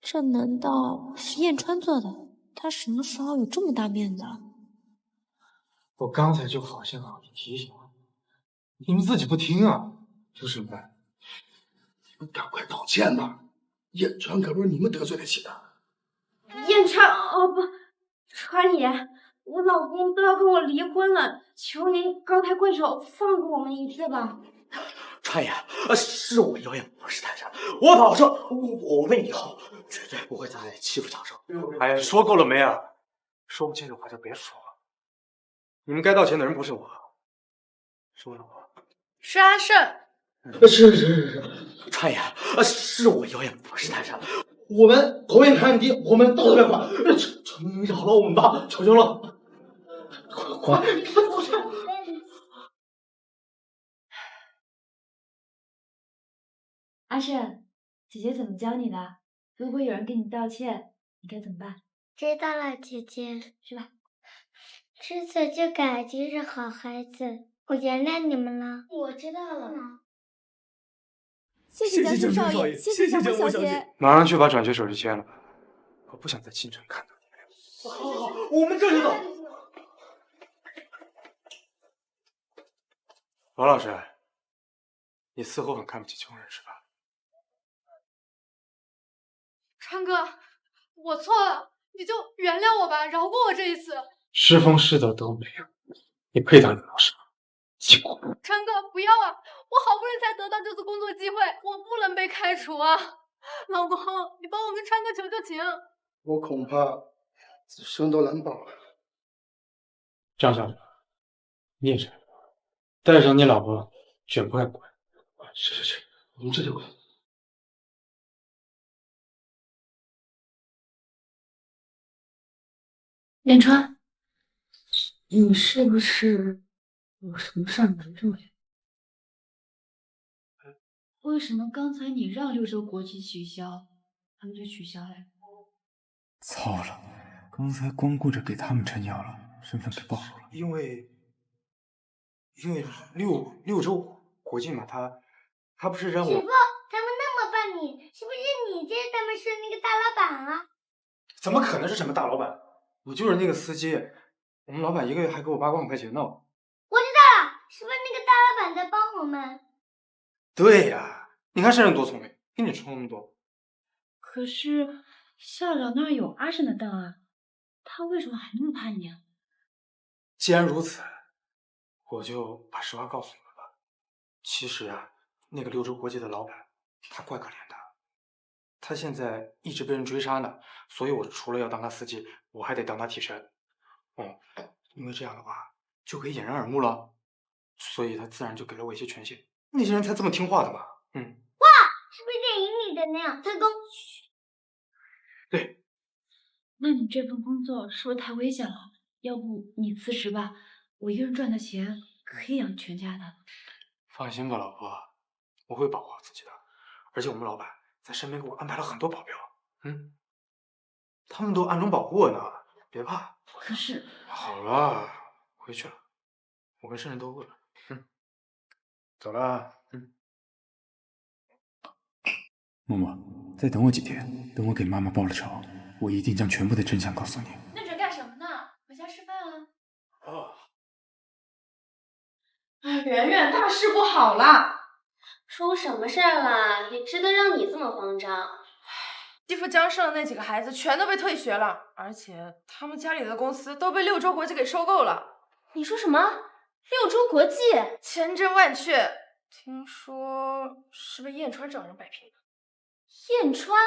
这难道是燕川做的？他什么时候有这么大面子了？我刚才就好心好意提醒你们自己不听啊！刘审判，你们赶快道歉吧！燕川可不是你们得罪得起的。燕川，哦不，川爷，我老公都要跟我离婚了，求您高抬贵手放过我们一次吧。川爷，是我有眼不识泰山，我保证，我们以后绝对不会再欺负长生。哎，说够了没啊？说不清楚话就别说了。你们该道歉的人不是我，是我老婆。是阿胜。是，川爷，是我有眼不识泰山，我们狗眼看低，我们道德败坏，求你饶了我们吧，求求了！快！阿胜，姐姐怎么教你的？如果有人跟你道歉，你该怎么办？知道了，姐姐。去吧。知错就改，即是好孩子。我原谅你们了。我知道了。谢谢江少爷，谢谢江木小姐。马上去把转学手续签了吧，我不想在京城看到你。好，我们这就走。王老师，你似乎很看不起穷人，是吧？川哥，我错了，你就原谅我吧，饶过我这一次。失风失德都没有，你配当你老师吗？气过！川哥，不要啊！我好不容易才得到这次工作机会，我不能被开除啊！老公，你帮我跟川哥求求情。我恐怕此生都难保了。张校长，你也是，带上你老婆卷快滚！是，我们这就滚。连川，你是不是有什么事儿瞒着我呀？为什么刚才你让六州国际取消，他们就取消了？操了！刚才光顾着给他们撑腰了，身份被暴露了。因为六州国际嘛，他不是让我师傅，他们那么办你，是不是你就是他们说那个大老板啊？怎么可能是什么大老板？我就是那个司机，我们老板一个月还给我8万块钱呢。我知道了，是不是那个大老板在帮我们？对呀，你看珊珊多聪明，比你聪明多。可是校长那儿有阿胜的档案，他为什么还那么叛逆啊？既然如此，我就把实话告诉你们吧。其实啊，那个六州国际的老板，他怪可怜的，他现在一直被人追杀呢，所以我除了要当他司机，我还得当他替身。因为这样的话就可以掩人耳目了，所以他自然就给了我一些权限。那些人才这么听话的嘛。哇，是不是电影里的那样？特工。对。那你这份工作是不是太危险了？要不你辞职吧，我一个人赚的钱可以养全家的。放心吧，老婆，我会保护好自己的。而且我们老板在身边给我安排了很多保镖，他们都暗中保护我呢，别怕。可是好了，回去了，我跟珊珊都饿了。走了。默默，再等我几天，等我给妈妈报了仇，我一定将全部的真相告诉你。那准干什么呢？回家吃饭啊。哎，圆圆，大事不好了！出什么事儿了？也值得让你这么慌张？欺负江胜的那几个孩子全都被退学了，而且他们家里的公司都被六州国际给收购了。你说什么？六州国际？千真万确，听说是被燕川找人摆平的。燕川？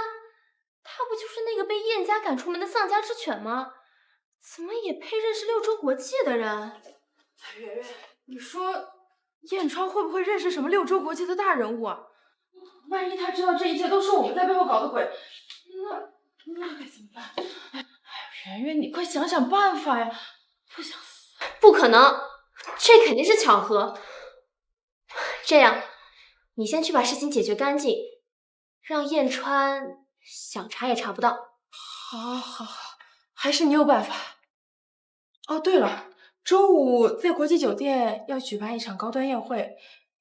他不就是那个被燕家赶出门的丧家之犬吗？怎么也配认识六州国际的人？圆圆，你说燕川会不会认识什么六州国际的大人物啊？万一他知道这一切都是我们在背后搞的鬼，那该怎么办？哎，圆圆，你快想想办法呀！不想死。不可能，这肯定是巧合。这样，你先去把事情解决干净，让燕川想查也查不到。好，还是你有办法。哦，对了，周五在国际酒店要举办一场高端宴会，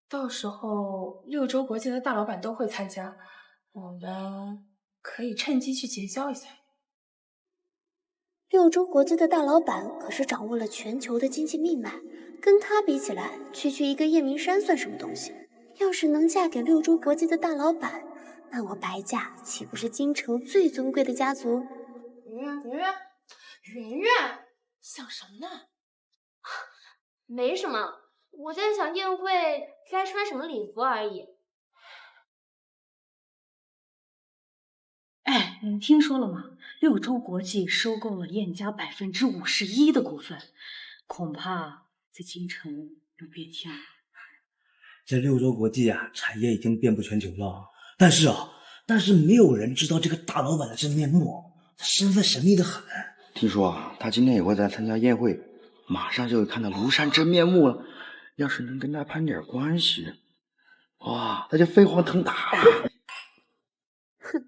到时候六州国际的大老板都会参加。我们可以趁机去结交一下。六州国际的大老板可是掌握了全球的经济命脉，跟他比起来，区区一个叶明山算什么东西？要是能嫁给六州国际的大老板，那我白家岂不是京城最尊贵的家族？圆圆，想什么呢？没什么，我在想宴会该穿什么礼服而已。哎，你听说了吗？六州国际收购了燕家51%的股份，恐怕在京城有变天了。这六州国际啊，产业已经遍布全球了，但是没有人知道这个大老板的真面目，他身份神秘的很。听说啊，他今天也会来参加宴会，马上就会看到庐山真面目了。要是能跟他攀点关系，哇，他就飞黄腾达了。哼，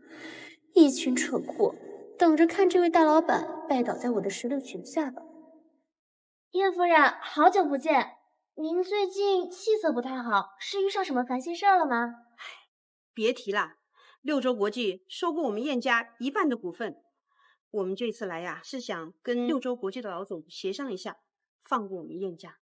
一群蠢货，等着看这位大老板拜倒在我的石榴裙下吧。叶夫人，好久不见，您最近气色不太好，是遇上什么烦心事儿了吗？别提了，六州国际收购我们燕家1半的股份，我们这次来呀，是想跟六州国际的老总协商一下，放过我们燕家。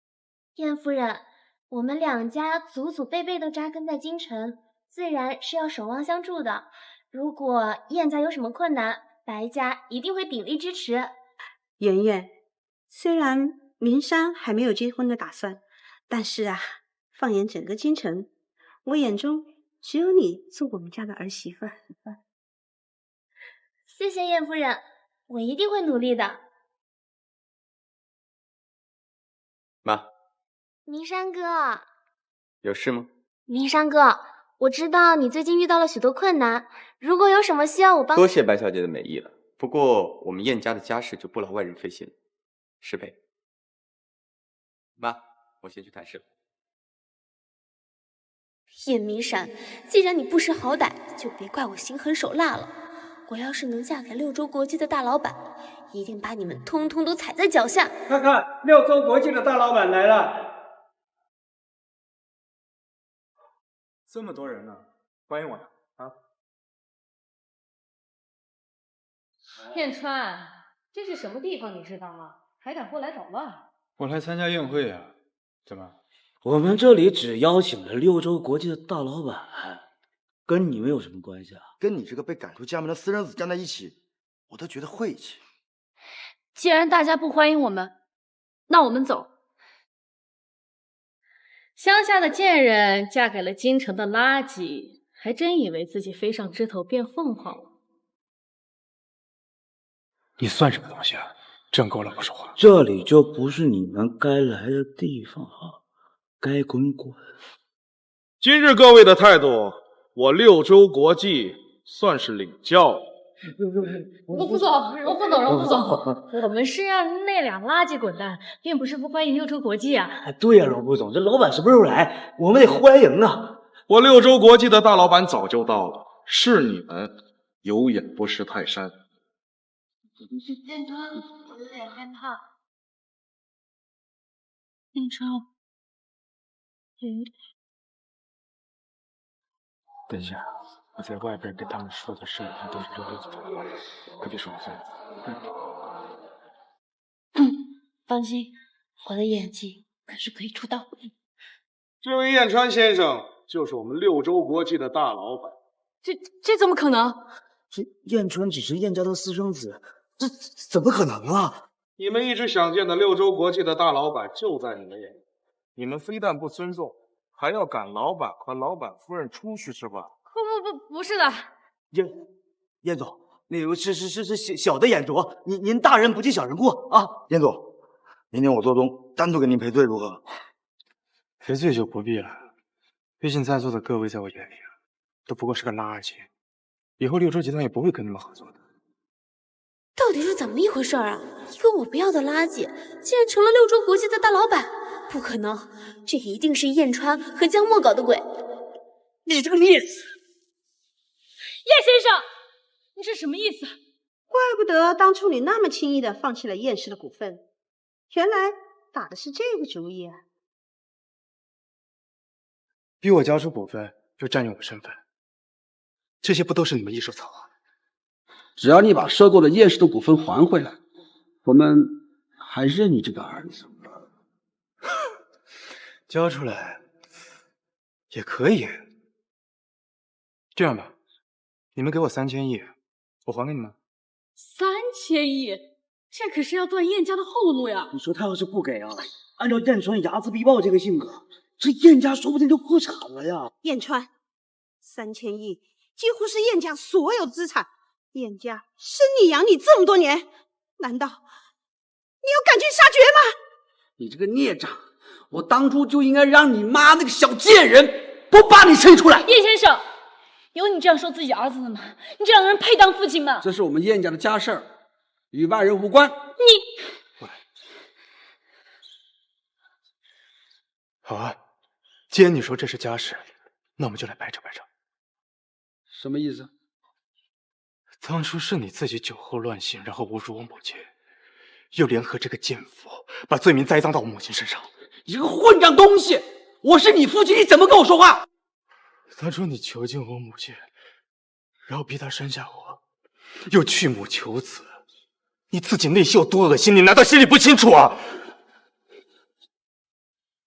燕夫人，我们两家祖祖辈辈都扎根在京城，自然是要守望相助的。如果燕家有什么困难，白家一定会鼎力支持。妍妍，虽然明山还没有结婚的打算，但是啊，放眼整个京城，我眼中只有你做我们家的儿媳妇儿。谢谢燕夫人，我一定会努力的。妈，明山哥，有事吗？明山哥，我知道你最近遇到了许多困难，如果有什么需要我帮，多谢白小姐的美意了。不过我们燕家的家事就不劳外人费心了，失陪。妈，我先去谈事了。叶明山，既然你不识好歹，就别怪我心狠手辣了。我要是能嫁给六州国际的大老板，一定把你们通通都踩在脚下。看看，六州国际的大老板来了。这么多人呢，欢迎我呀！啊，燕川，这是什么地方你知道吗？还敢过来捣乱？我来参加宴会啊，怎么？我们这里只邀请了六州国际的大老板，跟你们有什么关系啊？跟你这个被赶出家门的私生子站在一起，我都觉得晦气。既然大家不欢迎我们，那我们走。乡下的贱人嫁给了京城的垃圾，还真以为自己飞上枝头变凤凰了。你算什么东西啊？真够了不说话。这里就不是你们该来的地方啊，该滚滚。今日各位的态度，我六州国际算是领教了。我不走，我不走，我不走。我们是让那俩垃圾滚蛋，并不是不欢迎六州国际啊。对呀，罗副总，这老板什么时候来？我们得欢迎啊！我六州国际的大老板早就到了，是你们有眼不识泰山。燕川，我有点害怕。燕川，等一下，我在外边跟他们说的事都是溜溜子的话，可别说我算。放心，我的演技可是可以出道。这位燕川先生就是我们六州国际的大老板。这怎么可能？这燕川只是燕家的私生子，这怎么可能啊？你们一直想见的六州国际的大老板就在你们眼里，你们非但不尊重，还要赶老板和老板夫人出去是吧？不是的。燕总，那个是小的眼拙，您大人不计小人过啊。燕总，明天我做东单独给您赔罪如何？赔罪就不必了，毕竟在座的各位在我眼里都不过是个垃圾，以后六州集团也不会跟你们合作的。到底是怎么一回事啊？一个我不要的垃圾，竟然成了六州国际的大老板！不可能，这一定是燕川和江墨搞的鬼！你这个孽子！叶先生，你这什么意思？怪不得当初你那么轻易的放弃了燕氏的股份，原来打的是这个主意啊！逼我交出股份，又占用我身份，这些不都是你们一手草啊？只要你把收购的燕氏的股份还回来，我们还认你这个儿子。交出来也可以。这样吧，你们给我3000亿，我还给你们。3000亿，这可是要断燕家的后路呀！你说他要是不给啊，按照燕川睚眦必报这个性格，这燕家说不定就破产了呀。燕川，3000亿几乎是燕家所有资产，燕家生你养你这么多年，难道你要赶尽杀绝吗？你这个孽障！我当初就应该让你妈那个小贱人不把你生出来。叶先生，有你这样说自己儿子的吗？你这样的人配当父亲吗？这是我们燕家的家事儿，与外人无关。你好啊，既然你说这是家事，那我们就来掰扯掰扯。什么意思？当初是你自己酒后乱性，然后侮辱我母亲，又联合这个奸夫，把罪名栽赃到我母亲身上。你这个混账东西！我是你父亲，你怎么跟我说话？当初你囚禁我母亲，然后逼她生下我，又去母求子，你自己内心有多恶心，你难道心里不清楚啊？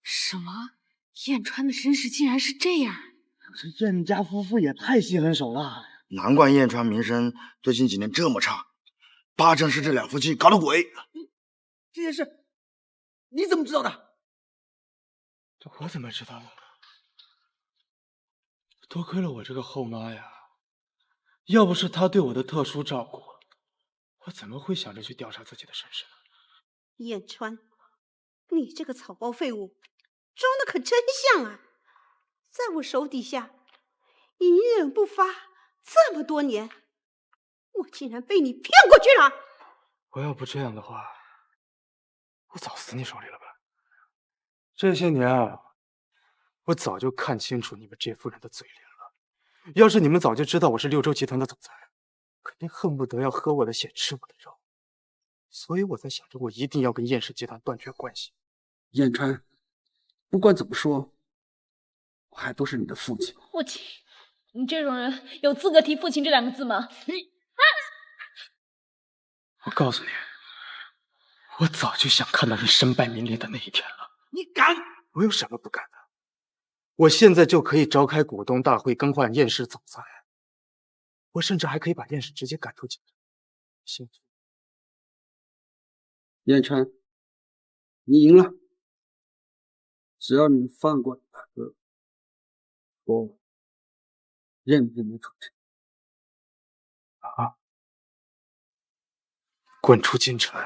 什么？燕川的身世竟然是这样？这燕家夫妇也太心狠手辣了。难怪燕川名声最近几年这么差，八成是这两夫妻搞的鬼。这件事你怎么知道的？这我怎么知道的？多亏了我这个后妈呀！要不是她对我的特殊照顾，我怎么会想着去调查自己的身世呢？燕川，你这个草包废物，装的可真像啊！在我手底下隐忍不发这么多年，我竟然被你骗过去了！我要不这样的话，我早死你手里了吧？这些年啊，我早就看清楚你们这夫人的嘴脸了。要是你们早就知道我是六州集团的总裁，肯定恨不得要喝我的血吃我的肉。所以我在想着，我一定要跟燕氏集团断绝关系。燕川，不管怎么说，我还都是你的父亲。父亲，你这种人有资格提父亲这2个字吗？我告诉你，我早就想看到你身败名裂的那一天了。你敢？我有什么不敢的？我现在就可以召开股东大会，更换燕氏总裁。我甚至还可以把燕氏直接赶出集团。信不？燕川，你赢了。只要你放过大哥，我任命你主持。啊！滚出京城，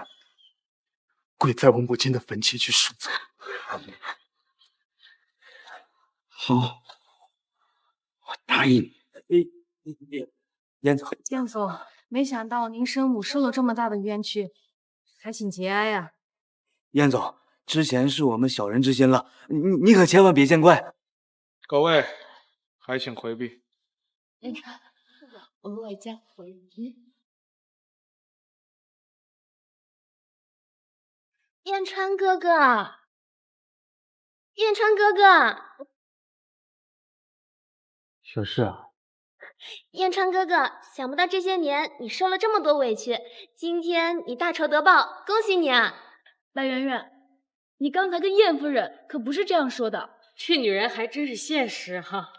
跪在我母亲的坟前去赎罪。好，我答应你。燕总，燕总，没想到您生母受了这么大的冤屈，还请节哀呀。燕总，之前是我们小人之心了，你可千万别见怪。各位，还请回避。燕川，我外加回避。燕川哥哥，燕川哥哥，有事啊？燕川哥哥，想不到这些年你受了这么多委屈，今天你大仇得报，恭喜你啊！白圆圆，你刚才跟燕夫人可不是这样说的。这女人还真是现实哈。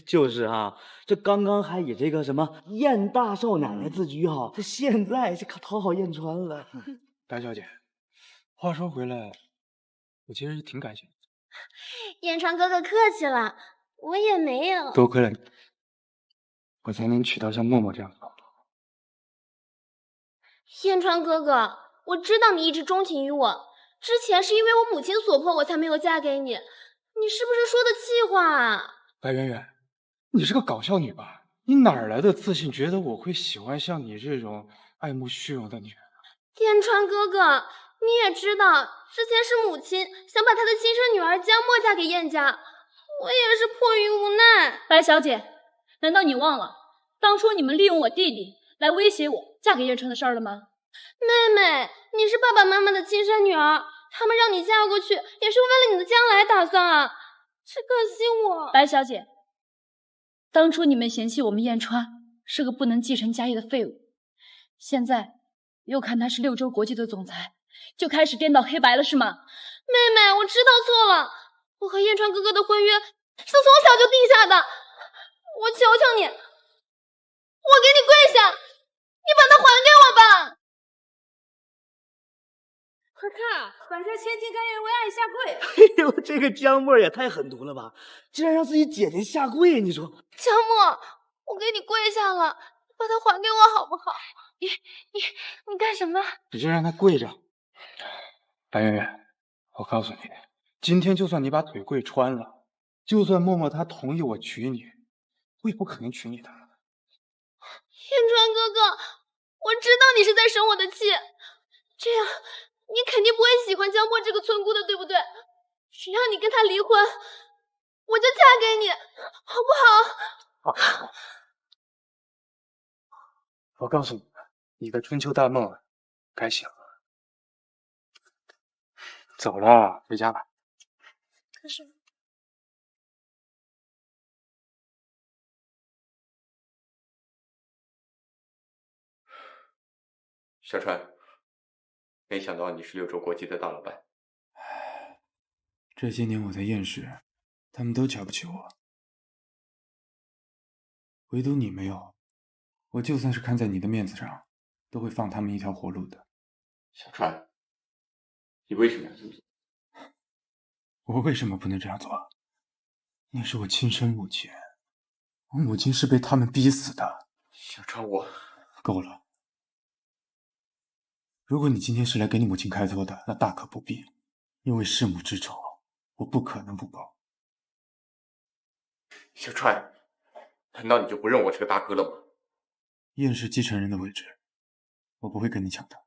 就是啊，这刚刚还以这个什么燕大少奶奶自居哈，这现在是可讨好燕川了。白小姐，话说回来，我其实挺感谢你。燕川哥哥客气了，我也没有。多亏了你，我才能娶到像默默这样的老婆。燕川哥哥，我知道你一直钟情于我，之前是因为我母亲所迫，我才没有嫁给你。你是不是说的气话啊？白圆圆，你是个搞笑女吧？你哪儿来的自信，觉得我会喜欢像你这种爱慕虚荣的女人？燕川哥哥，你也知道，之前是母亲想把她的亲生女儿江墨嫁给燕家，我也是迫于无奈。白小姐，难道你忘了当初你们利用我弟弟来威胁我嫁给燕川的事儿了吗？妹妹，你是爸爸妈妈的亲生女儿，他们让你嫁过去也是为了你的将来打算啊，只可惜我。白小姐，当初你们嫌弃我们燕川是个不能继承家业的废物，现在又看他是六州国际的总裁，就开始颠倒黑白了是吗？妹妹，我知道错了，我和燕川哥哥的婚约是从小就定下的，我求求你，我给你跪下，你把它还给我吧。快看，反正千金甘愿为爱下跪。哎呦，这个江墨也太狠毒了吧！竟然让自己姐姐下跪，你说？江墨，我给你跪下了，你把它还给我好不好？你干什么？你就让他跪着。白圆圆，我告诉你，今天就算你把腿跪穿了，就算默默他同意我娶你，我也不可能娶你的。燕川哥哥，我知道你是在生我的气，这样你肯定不会喜欢江墨这个村姑的，对不对？只要你跟他离婚，我就嫁给你，好不好？我告诉你，你的春秋大梦该醒了。走了，回家吧。可是，小川，没想到你是六州国际的大老板。这些年我在燕市，他们都瞧不起我，唯独你没有。我就算是看在你的面子上，都会放他们一条活路的。小川，你为什么要这么做？我为什么不能这样做？你是我亲生母亲，我母亲是被他们逼死的。小川，我够了。如果你今天是来给你母亲开脱的，那大可不必，因为弑母之仇，我不可能不报。小川，难道你就不认我这个大哥了吗？燕氏继承人的位置，我不会跟你抢的。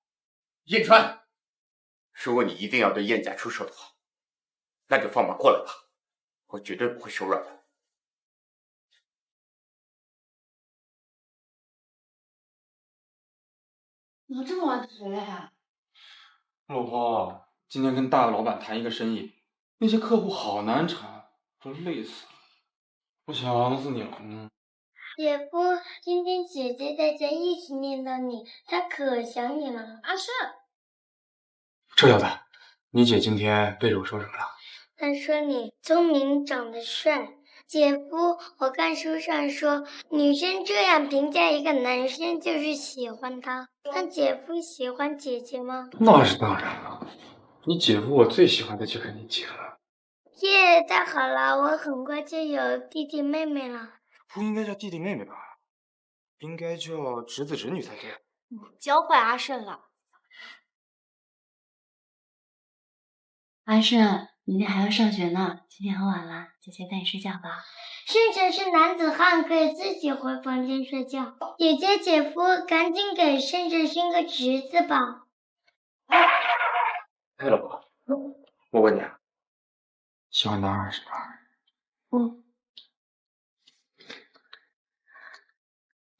燕川，如果你一定要对燕家出手的话，那就放马过来吧，我绝对不会手软的。怎么这么晚回来呀？老婆，今天跟大老板谈一个生意，那些客户好难缠，都累死了。我想死你了。姐夫，今天姐姐在家一直念叨你，她可想你了。阿胜，臭小子，你姐今天对着我说什么了？她说你聪明，长得帅。姐夫，我看书上说，女生这样评价一个男生就是喜欢他。那姐夫喜欢姐姐吗？那是当然了，你姐夫我最喜欢的就是你姐了。耶，太好了，我很快就有弟弟妹妹了。不应该叫弟弟妹妹吧？应该叫侄子侄女才对。教坏阿胜了。阿胜，明天还要上学呢，今天很晚了，姐姐带你睡觉吧。胜胜是男子汉，可以自己回房间睡觉。姐姐姐夫，赶紧给胜胜生个侄子吧。哎，老婆，我问你啊，喜欢男孩还是女孩？不，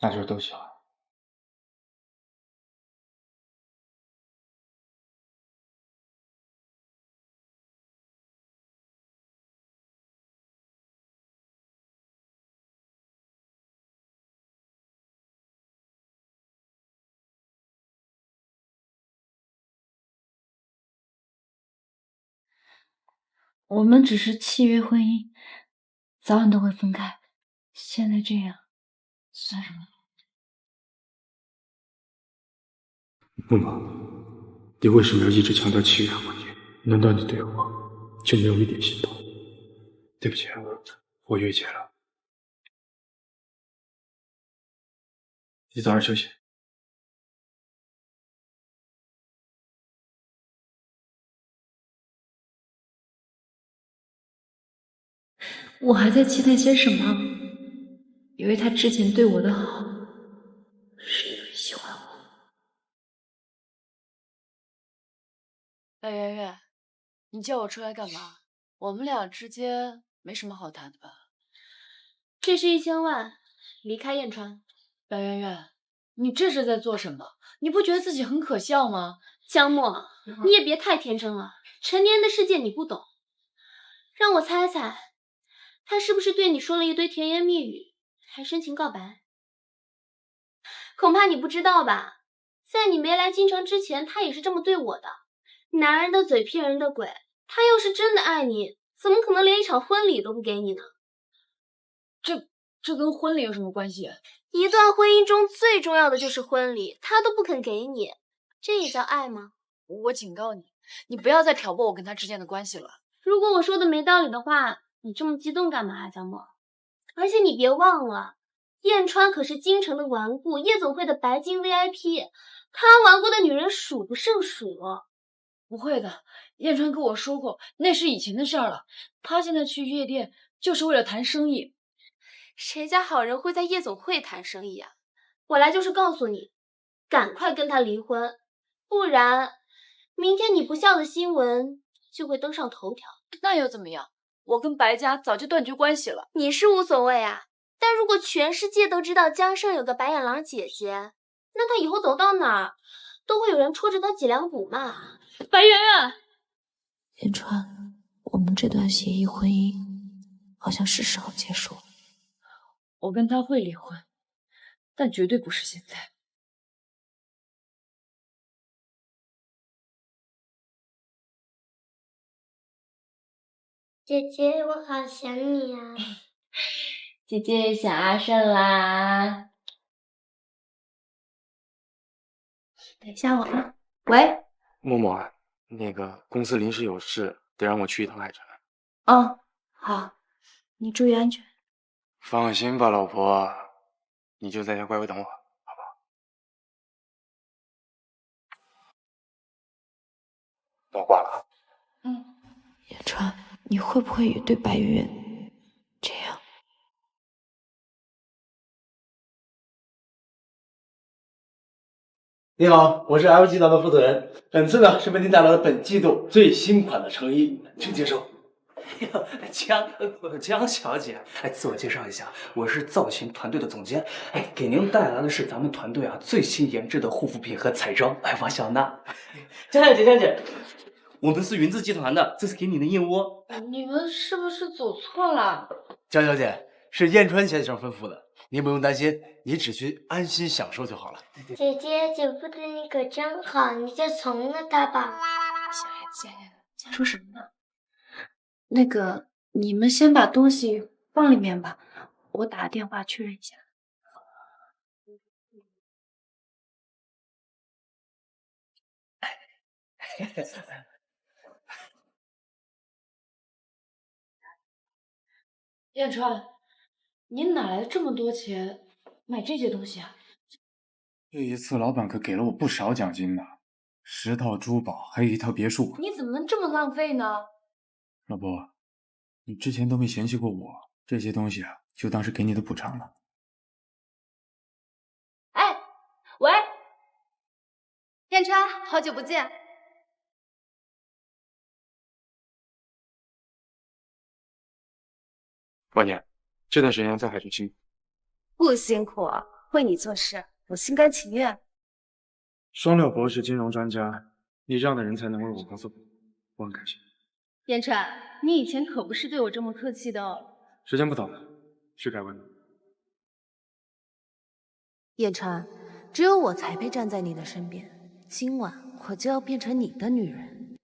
那就是都喜欢。我们只是契约婚姻，早晚都会分开。现在这样，算什么？木马，你为什么要一直强调契约婚姻？难道你对我就没有一点心痛？对不起，我越界了。你早点休息。我还在期待些什么？以为他之前对我的好，是因为喜欢我。白圆圆，你叫我出来干嘛？我们俩之间没什么好谈的吧？这是1000万，离开燕川。白圆圆，你这是在做什么？你不觉得自己很可笑吗？江墨，你也别太天真了，成年人的世界你不懂。让我猜猜，他是不是对你说了一堆甜言蜜语，还深情告白？恐怕你不知道吧，在你没来京城之前，他也是这么对我的。男人的嘴骗人的鬼，他要是真的爱你，怎么可能连一场婚礼都不给你呢？这跟婚礼有什么关系？一段婚姻中最重要的就是婚礼，他都不肯给你，这也叫爱吗？我警告你，你不要再挑拨我跟他之间的关系了。如果我说的没道理的话，你这么激动干嘛呀，江墨？而且你别忘了，燕川可是京城的顽固，夜总会的白金 VIP， 他玩过的女人数不胜数。不会的，燕川跟我说过，那是以前的事儿了。他现在去夜店就是为了谈生意。谁家好人会在夜总会谈生意啊？我来就是告诉你，赶快跟他离婚，不然明天你不孝的新闻就会登上头条。那又怎么样？我跟白家早就断绝关系了。你是无所谓啊，但如果全世界都知道江胜有个白眼狼姐姐，那他以后走到哪儿都会有人戳着他脊梁骨嘛。白圆圆，燕川，我们这段协议婚姻好像是时候结束了。我跟他会离婚，但绝对不是现在。姐姐，我好想你啊！姐姐想阿胜啦。等一下我啊。喂，默默啊，那个公司临时有事，得让我去一趟海城。哦，好，你注意安全。放心吧，老婆，你就在家乖乖等我，好不好？那我挂了啊。燕川，你会不会也对白圆圆这样？你好，我是 L 集团的负责人，本次呢是为您带来了本季度最新款的成衣，请接受。江小姐，自我介绍一下，我是造型团队的总监，给您带来的是咱们团队最新研制的护肤品和彩妆，王小娜。江小姐，我们是云字集团的，这是给你的燕窝。你们是不是走错了？江小姐，是燕川先生吩咐的，您不用担心，你只需安心享受就好了。姐姐，姐夫对你可真好，你就从了他吧。姐，说什么呢？那个，你们先把东西放里面吧，我打个电话确认一下。燕川，你哪来的这么多钱买这些东西啊？这一次老板可给了我不少奖金呢，10套珠宝，还有1套别墅。你怎么能这么浪费呢？老婆，你之前都没嫌弃过我，这些东西啊，就当是给你的补偿了。喂，燕川，好久不见。万年，这段时间在海城辛苦。不辛苦，为你做事，我心甘情愿。双六博是金融专家，你这样的人才能为我公司服务，我很感谢。燕川，你以前可不是对我这么客气的哦。时间不早了，去改问。燕川，只有我才配站在你的身边，今晚我就要变成你的女人。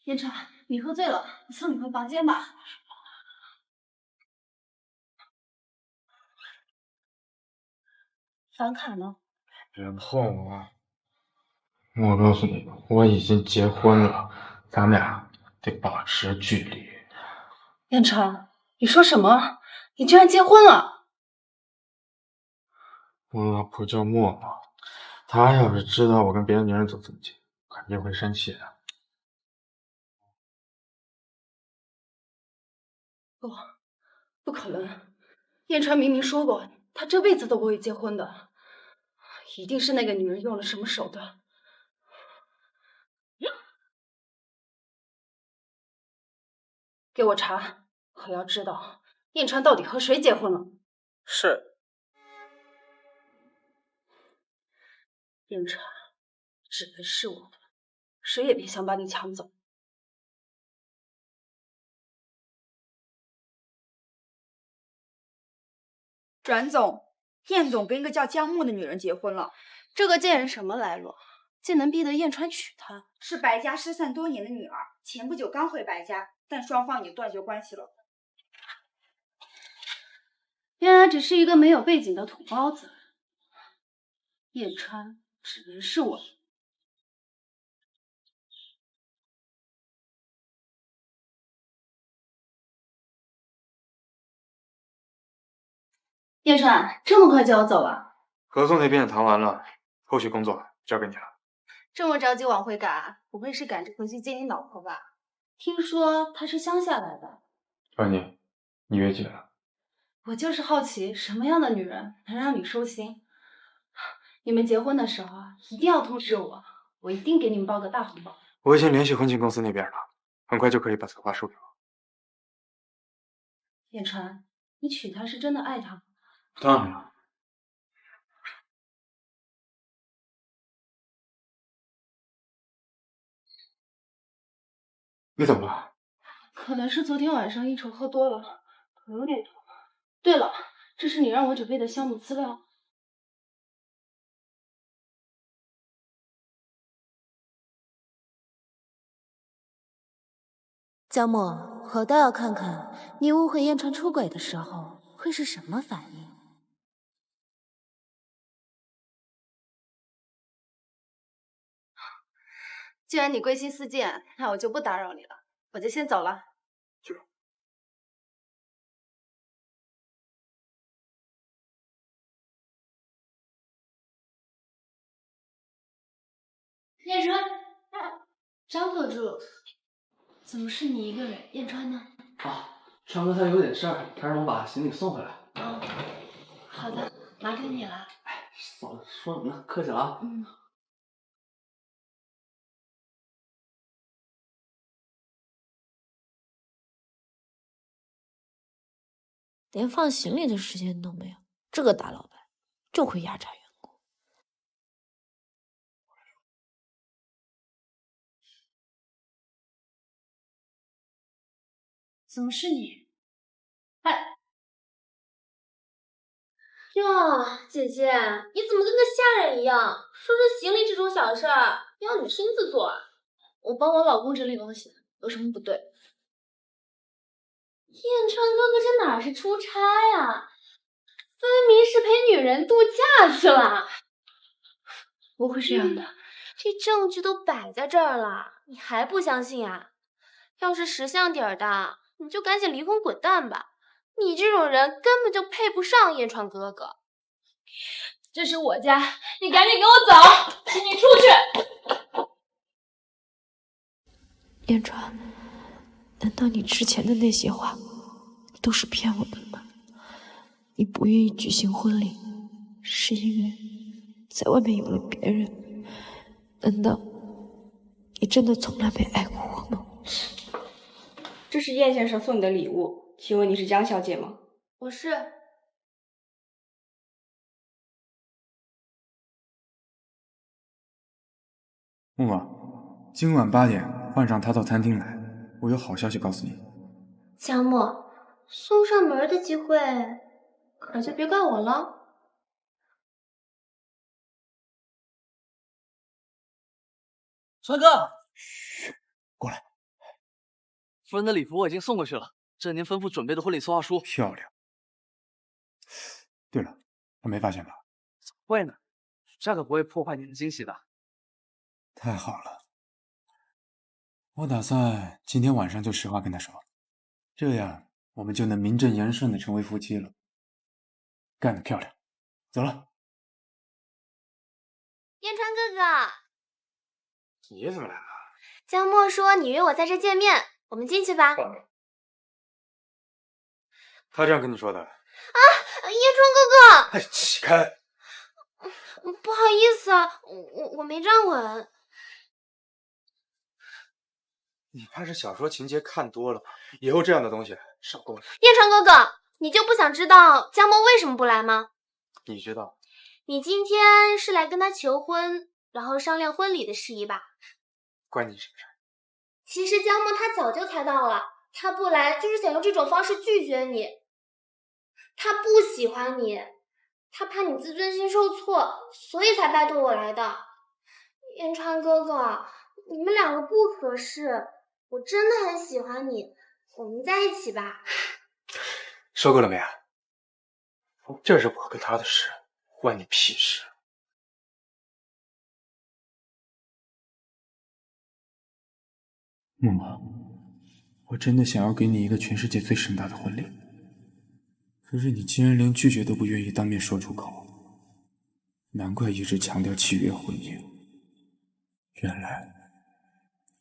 燕川，你喝醉了，我送你回房间吧。房卡呢？然后啊，我告诉你，我已经结婚了，咱们俩得保持距离。燕川，你说什么？你居然结婚了？我老婆叫默默，她要是知道我跟别的女人走这么近，肯定会生气的。不可能！燕川明明说过，他这辈子都不会结婚的，一定是那个女人用了什么手段。给我查！我要知道燕川到底和谁结婚了。是。燕川，指的是我的，谁也别想把你抢走。阮总，燕总跟一个叫江木的女人结婚了。这个贱人什么来路，竟能逼得燕川娶她？是白家失散多年的女儿，前不久刚回白家，但双方已经断绝关系了。原来只是一个没有背景的土包子，燕川只能是我。燕川，这么快就要走了？合作那边也谈完了，后续工作交给你了。这么着急往回赶，不会是赶着回去见你老婆吧？听说她是乡下来的。安妮，你约几了？我就是好奇，什么样的女人能让你收心？你们结婚的时候一定要通知我，我一定给你们包个大红包。我已经联系婚庆公司那边了，很快就可以把策划书给我。燕川，你娶她是真的爱她吗？当然了。你怎么了？可能是昨天晚上应酬喝多了，头有点痛。对了，这是你让我准备的项目资料。江墨，我倒要看看你误会燕川出轨的时候会是什么反应。既然你归心似箭，那我就不打扰你了，我就先走了。燕川，张特助，怎么是你一个人？燕川呢？啊，川哥他有点事儿，他让我把行李送回来。哦，好的，麻烦你了。哎，嫂子说什么呢？客气了啊。嗯。连放行李的时间都没有，这个大老板就会压榨员工。怎么是你？哎，哟，姐姐，你怎么跟个下人一样？收拾行李这种小事儿要你亲自做啊？我帮我老公整理东西，有什么不对？燕川哥哥这哪是出差啊？分明是陪女人度假去了。不会这样的，这证据都摆在这儿了，你还不相信啊？要是识相点儿的，你就赶紧离婚滚蛋吧！你这种人根本就配不上燕川哥哥。这是我家，你赶紧给我走！请你出去！燕川，难道你之前的那些话都是骗我的吗？你不愿意举行婚礼，是因为在外面有了别人？难道你真的从来没爱过我吗？这是燕先生送你的礼物，请问你是江小姐吗？我是。木马，今晚8点换上他到餐厅来，我有好消息告诉你。江墨，送上门的机会，可就别怪我了。川哥，嘘，过来。夫人的礼服我已经送过去了，这是您吩咐准备的婚礼策划书。漂亮。对了，他没发现吧？怎么会呢？这可不会破坏你的惊喜的。太好了，我打算今天晚上就实话跟他说，这样我们就能名正言顺的成为夫妻了。干得漂亮，走了。燕川哥哥，你怎么来了？江墨说你约我在这见面，我们进去吧。他这样跟你说的？啊，燕川哥哥！哎，起开！不好意思啊，我没站稳。你怕是小说情节看多了吧？以后这样的东西少跟我说。燕川哥哥，你就不想知道江墨为什么不来吗？你知道？你今天是来跟他求婚，然后商量婚礼的事宜吧？关你什么事？其实江墨他早就猜到了，他不来就是想用这种方式拒绝你。他不喜欢你，他怕你自尊心受挫，所以才拜托我来的。燕川哥哥，你们两个不合适，我真的很喜欢你，我们在一起吧。说够了没啊？这是我跟他的事，关你屁事。木马，我真的想要给你一个全世界最盛大的婚礼，可是你竟然连拒绝都不愿意当面说出口，难怪一直强调契约婚姻，原来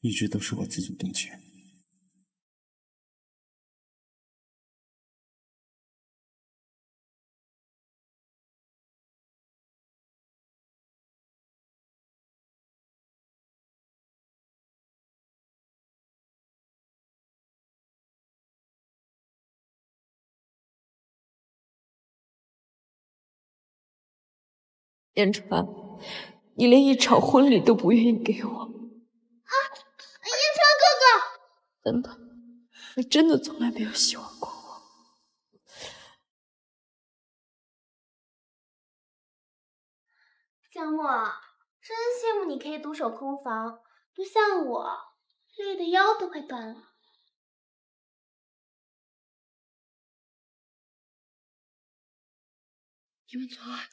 一直都是我自作多情。燕川，你连一场婚礼都不愿意给我。啊，燕川哥哥，真的，你真的从来没有喜欢过我。江墨，真羡慕你可以独守空房，不像我，累的腰都快断了。你们昨晚，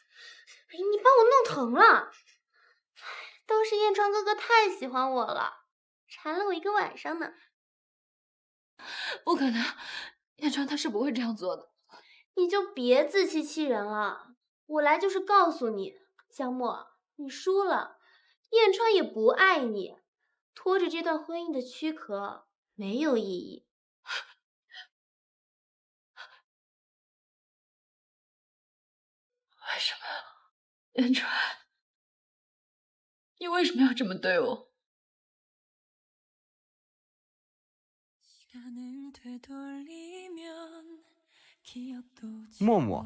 你把我弄疼了，都是燕川哥哥太喜欢我了，缠了我一个晚上呢。不可能，燕川他是不会这样做的。你就别自欺欺人了，我来就是告诉你，江墨，你输了，燕川也不爱你，拖着这段婚姻的躯壳没有意义。为什么，燕川？你为什么要这么对我？默默，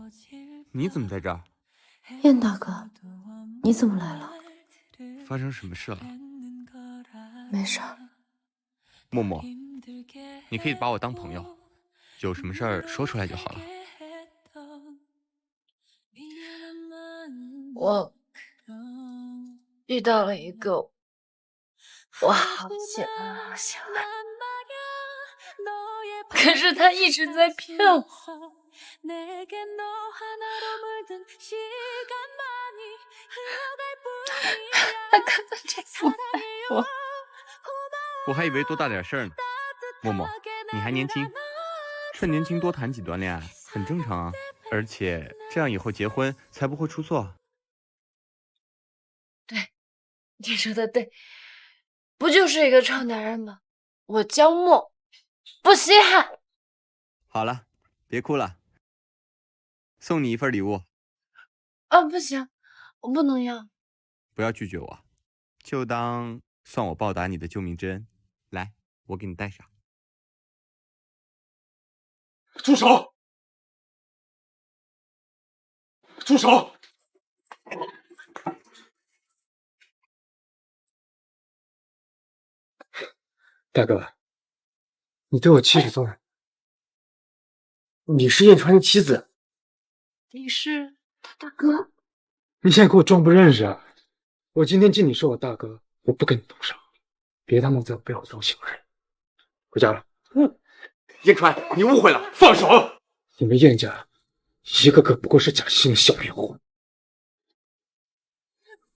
你怎么在这儿？燕大哥，你怎么来了？发生什么事了？没事。默默，你可以把我当朋友，有什么事儿说出来就好了。我遇到了一个我好喜欢的，可是他一直在骗我。他根本就不爱我。我还以为多大点事儿呢。默默，你还年轻，趁年轻多谈几段恋爱很正常啊，而且这样以后结婚才不会出错。对，你说的对，不就是一个臭男人吗？我江默不稀罕。好了，别哭了，送你一份礼物。不行，我不能要。不要拒绝我，就当算我报答你的救命之恩。来，我给你戴上。住手！住手！大哥，你对我妻子做，你是燕川的妻子，你是他大哥。你现在给我装不认识啊！我今天敬你是我大哥，我不跟你动手，别他妈在我背后装小人。回家了。燕川，你误会了，放手！你们燕家一个个不过是假性的小人物。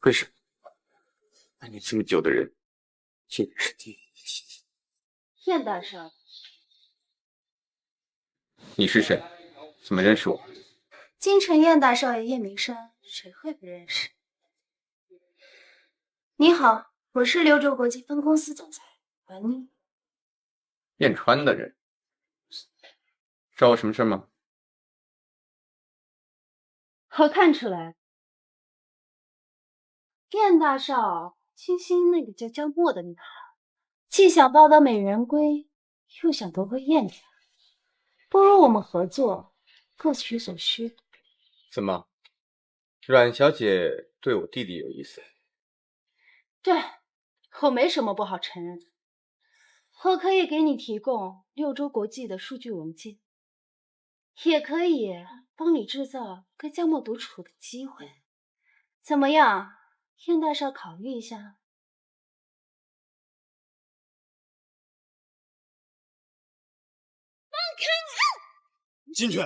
为什么爱你这么久的人，竟然是第一个妻子？燕大少，你是谁？怎么认识我？京城燕大少爷叶明山，谁会不认识？你好，我是柳州国际分公司总裁文妮。燕川的人，找我什么事吗？我看出来，燕大少倾心那个叫江默的女孩，既想抱得美人归，又想夺回燕家，不如我们合作，各取所需。怎么，阮小姐对我弟弟有意思？对，我没什么不好承认的。我可以给你提供六州国际的数据文件，也可以帮你制造跟江墨独处的机会，怎么样？燕大少考虑一下。进去。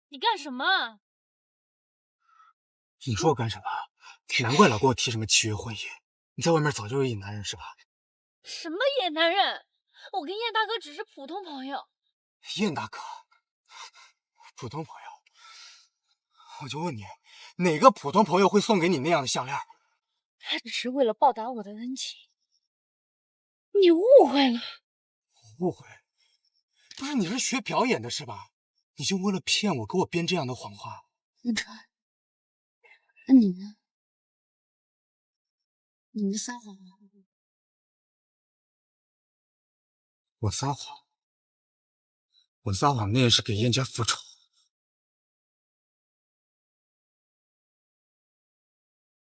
你干什么？你说我干什么？难怪老跟我提什么契约婚姻，你在外面早就有一男人是吧？什么野男人？我跟燕大哥只是普通朋友。燕大哥，普通朋友，我就问你，哪个普通朋友会送给你那样的项链？他只是为了报答我的恩情。你误会了。误会？不是，你是学表演的是吧？你就为了骗我，给我编这样的谎话？燕川，那你呢？你们撒谎了？我撒谎，我撒谎那也是给燕家复仇。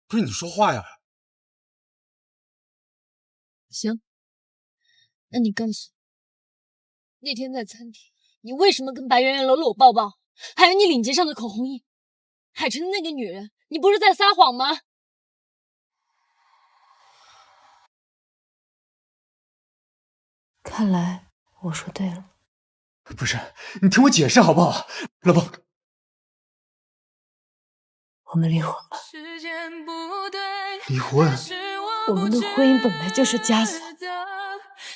不是你说话呀？行，那你告诉我，那天在餐厅，你为什么跟白圆圆搂搂抱抱？还有你领结上的口红印，海城的那个女人，你不是在撒谎吗？看来我说对了。不是，你听我解释好不好？老婆，我们离婚吧。离婚？我们的婚姻本来就是枷锁。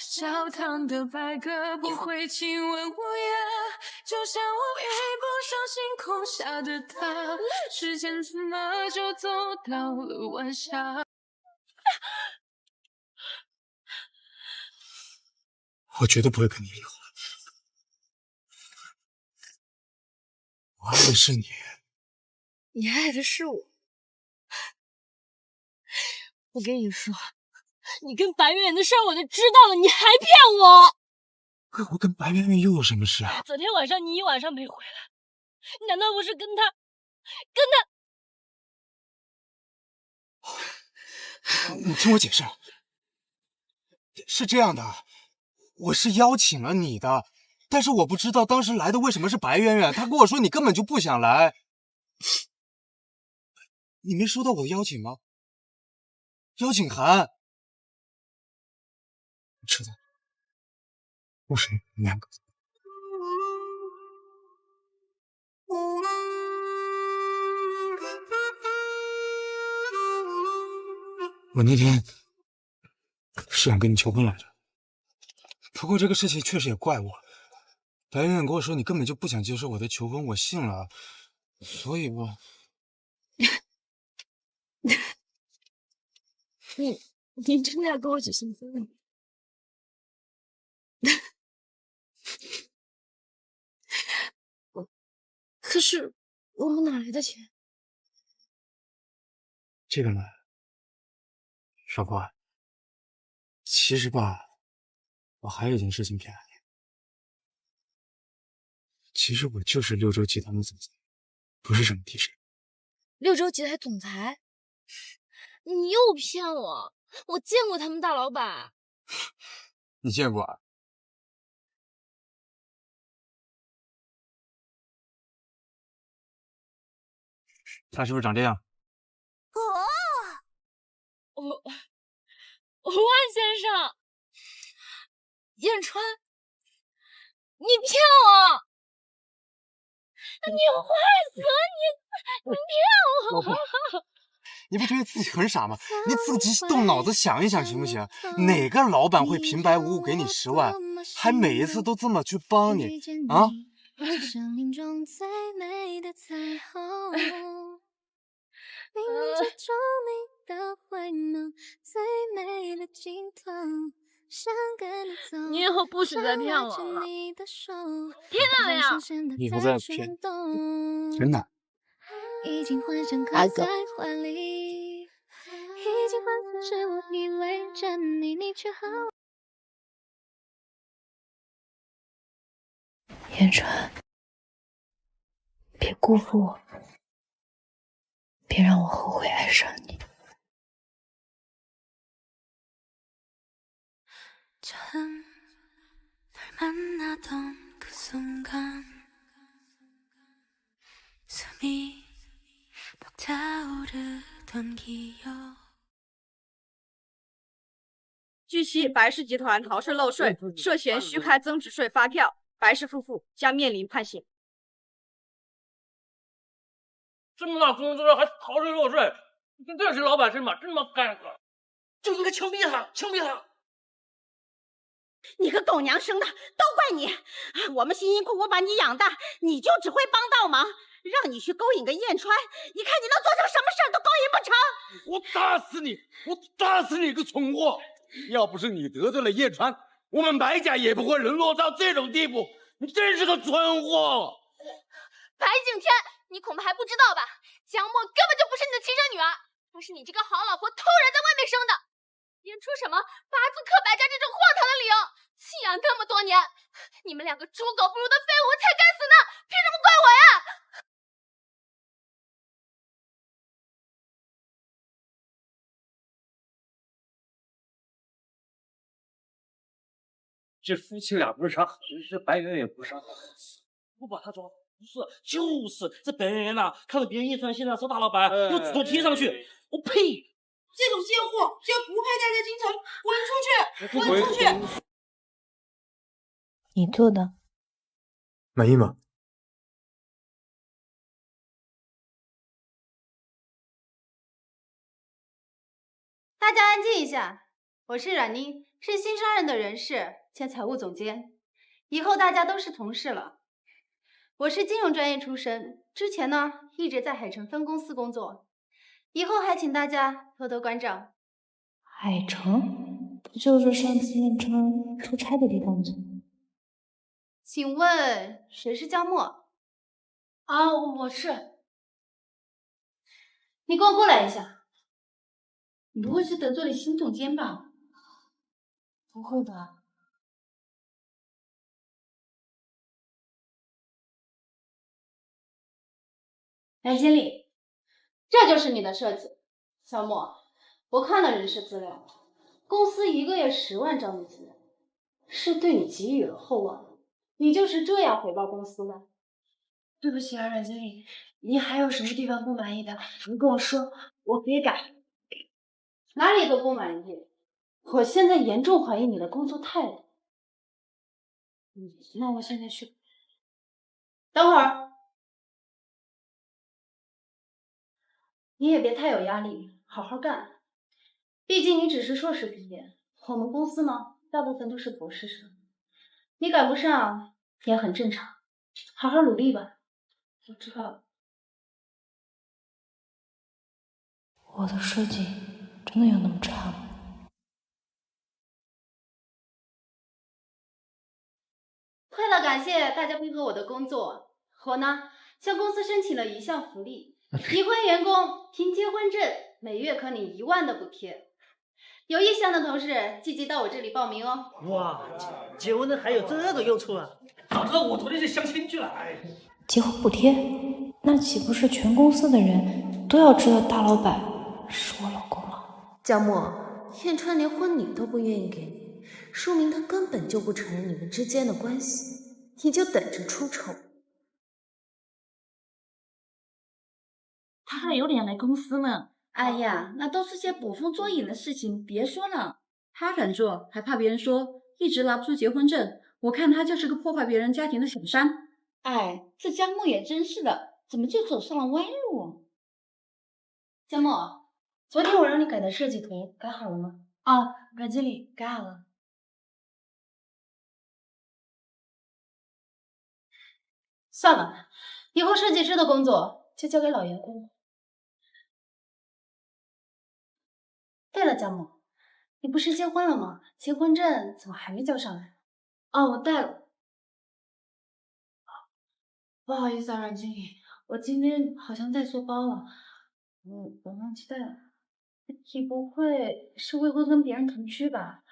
教堂的白鸽不会亲吻屋檐，就像我配不上星空下的他。时间怎么就走到了晚霞？我绝对不会跟你离婚。我爱的是你。你爱的是我。我跟你说，你跟白圆圆的事儿我都知道了，你还骗我！我跟白圆圆又有什么事啊？昨天晚上你一晚上没回来，难道不是跟他？你听我解释，是这样的，我是邀请了你的，但是我不知道当时来的为什么是白圆圆，她跟我说你根本就不想来。你没收到我的邀请吗？邀请函。吃的，不是你们两个。我那天是想跟你求婚来着，不过这个事情确实也怪我。白圆圆跟我说你根本就不想接受我的求婚，我信了，所以我你真的要跟我举行婚礼？可是我们哪来的钱？这个呢，少婆，其实吧，我还有一件事情骗了你。其实我就是六州集团的总裁，不是什么替身。六州集团总裁？你又骗我！我见过他们大老板。你见过啊？他是不是长这样？万先生，燕川，你骗我！你坏死了！你骗我！老婆，你不觉得自己很傻吗？你自己动脑子想一想行不行？哪个老板会平白无故给你10万，还每一次都这么去帮你啊？生命中最美的彩虹，冥冥之中你的回眸，最美的镜头，想跟你走。你以后不许再骗我了，骗到没有？你不再骗，真的。已经幻想靠在怀里，已经幻想是我依偎着你，你却好。燕川，别辜负我，别让我后悔爱上你。据悉，白氏集团逃税漏税，涉嫌虚开增值税发票，白氏夫妇将面临判刑。这么大公司还逃税漏税，这是老板是吗？真他妈干个，就应该枪毙他，枪毙他！你个狗娘生的，都怪你！我们辛辛苦苦把你养大，你就只会帮倒忙，让你去勾引个燕川，你看你能做成什么事儿都勾引不成！我打死你！我打死你个蠢货！要不是你得罪了叶川，我们白家也不会沦落到这种地步。你真是个蠢货！白景天，你恐怕还不知道吧？江墨根本就不是你的亲生女儿，她是你这个好老婆偷人在外面生的，编出什么八字克白家这种荒唐的理由，弃养那么多年，你们两个猪狗不如的废物才该死呢，凭什么怪我呀？这夫妻俩不是啥好人，这白圆圆也不是啥好人。我把他抓，不是，就是这白圆圆呐，看到别人叶川现在是大老板，又主动贴上去，我呸！这种贱货就不配待在京城，滚出去！滚出去！你做的满意吗？大家安静一下，我是阮妮，是新上任的人事兼财务总监，以后大家都是同事了。我是金融专业出身，之前呢一直在海城分公司工作，以后还请大家多多关照。海城不就是上次燕川出差的地方吗？请问谁是江墨？啊，我是。你跟我过来一下。你不会是得罪了新总监吧？不会吧？蓝经理，这就是你的设计。小莫，我看了人事资料，公司一个月10万招你进来，是对你给予了厚望，你就是这样回报公司的？对不起啊，阮经理，你还有什么地方不满意的，你跟我说，我可以改。哪里都不满意，我现在严重怀疑你的工作态度。那我现在去。等会儿，你也别太有压力，好好干。毕竟你只是硕士毕业，我们公司呢，大部分都是博士生，你赶不上也很正常，好好努力吧。我知道了。我的设计真的有那么差吗？为了感谢大家配合我的工作，我呢向公司申请了一项福利，已婚员工凭结婚证每月可领1万的补贴。有意向的同事积极到我这里报名哦。哇，结婚证还有这种用处啊！早知道我昨天就相亲去了。结婚补贴？那岂不是全公司的人都要知道大老板是我老公了？江墨，燕川连婚礼都不愿意给你，说明他根本就不承认你们之间的关系，你就等着出丑。他还有脸来公司呢？哎呀，那都是些捕风捉影的事情，别说了。他敢做，还怕别人说一直拿不出结婚证？我看他就是个破坏别人家庭的小三。哎，这江墨也真是的，怎么就走上了歪路？江墨，昨天我让你改的设计图改好了吗？啊，阮经理，改好了。算了，以后设计师的工作就交给老员工。对了，江墨，你不是结婚了吗？结婚证怎么还没交上来？哦，我带了。不好意思啊，阮经理，我今天好像带错包了，我忘记带了。你不会是未婚跟别人同居吧？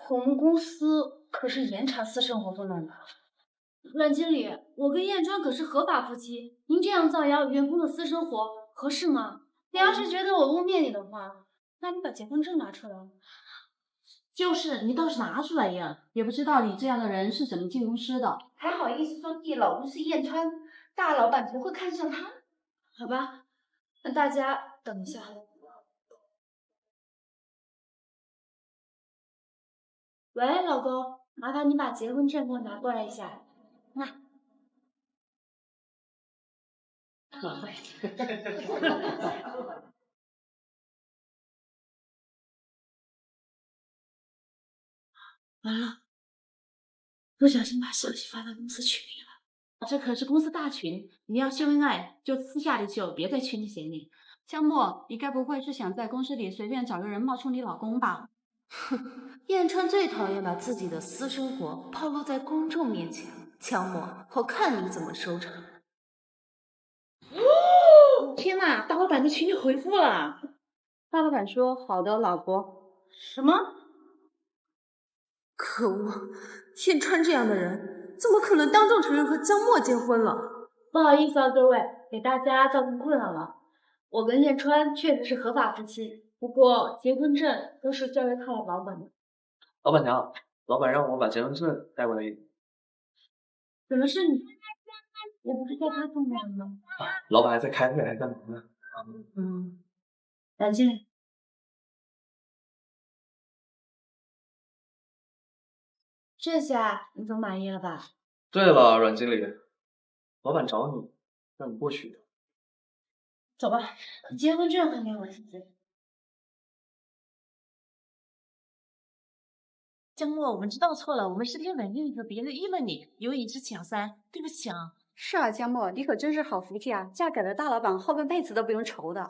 我们公司可是严查私生活动乱的。阮经理，我跟燕川可是合法夫妻，您这样造谣员工的私生活合适吗？你要是觉得我污蔑你的话，那你把结婚证拿出来。就是你倒是拿出来呀！也不知道你这样的人是怎么进公司的，还好意思说你老公是燕川，大老板不会看上他？好吧，那大家等一下。喂，老公，麻烦你把结婚证给我拿过来一下。完了，不小心把消息发到公司群里了。这可是公司大群，你要秀恩爱就私下里秀，别在群里显脸。江默，你该不会是想在公司里随便找个人冒充你老公吧？哼，燕川最讨厌把自己的私生活暴露在公众面前。江默，我看你怎么收场。天哪，大老板在群里回复了。大老板说：“好的，老婆。”什么？可恶，燕川这样的人，怎么可能当众承认和江默结婚了？不好意思啊，各位，给大家造成困扰了。我跟燕川确实是合法夫妻，不过结婚证都是交给他老板的。老板娘，老板让我把结婚证带过来。怎么是你？我不是叫他送来的吗？老板还在开会，还在忙呢。蓝经理，这下你总满意了吧？对了，阮经理，老板找你，让你过去的。走吧，结婚证还给我自己。江默，我们知道错了，我们是天稳另一个，别人议论你，有意之小三，对不起啊。是啊，江默，你可真是好福气啊，嫁给了大老板，后半辈子都不用愁的。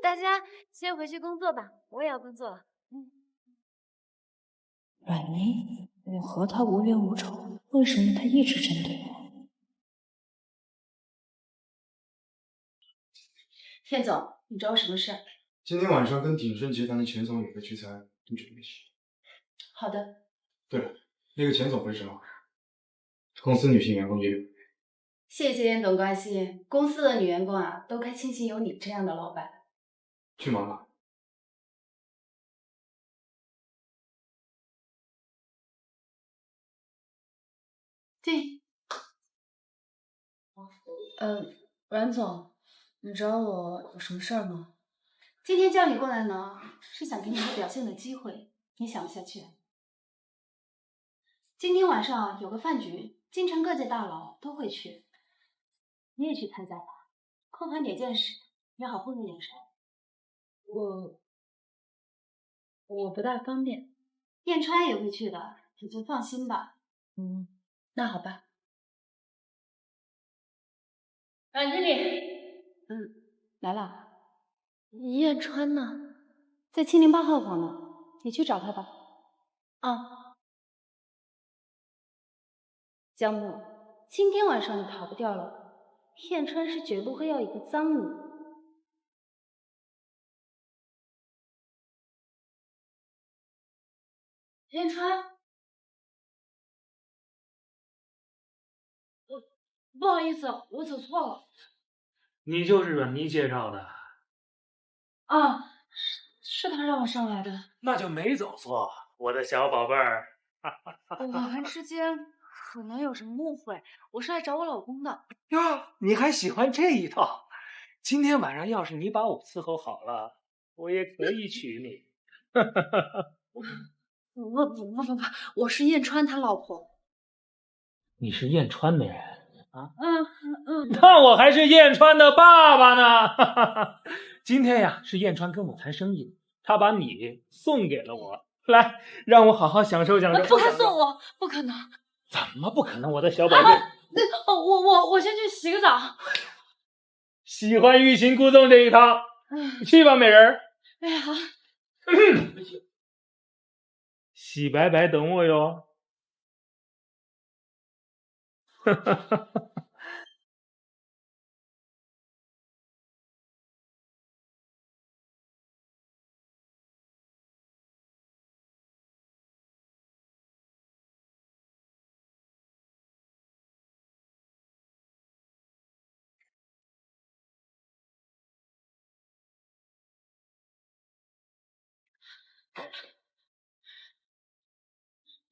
大家先回去工作吧，我也要工作了。阮妮，我和他无冤无仇，为什么他一直针对我？田总，你找我什么事？今天晚上跟鼎盛集团的钱总有个聚餐，你准备去？好的。对了，那个钱总不是什么好人，公司女性员工也有。谢谢严总关心，公司的女员工啊，都该庆幸有你这样的老板。去忙吧。对。阮总，你找我有什么事儿吗？今天叫你过来呢，是想给你个表现的机会，你想不下去？今天晚上有个饭局，京城各界大佬都会去，你也去参加吧，空盘点见识，也好混个眼神。我不大方便。燕川也会去的，你就放心吧。那好吧。阮经理，来了。燕川呢？在708号房呢，你去找他吧。啊。江默，今天晚上你逃不掉了。燕川是绝不会要一个脏女。燕川，不好意思，我走错了。你就是阮妮介绍的？啊，是他让我上来的。那就没走错，我的小宝贝儿。我们之间可能有什么误会，我是来找我老公的。哟，你还喜欢这一套？今天晚上要是你把我伺候好了，我也可以娶你。不，我是燕川他老婆。你是燕川的人啊？嗯，那我还是燕川的爸爸呢。今天呀，是燕川跟我谈生意，他把你送给了我，来，让我好好享受享受。不该送我，不可能。怎么不可能，我的小宝贝？我先去洗个澡。喜欢欲擒故纵这一套，去吧，美人儿。哎，好。洗白白等我哟。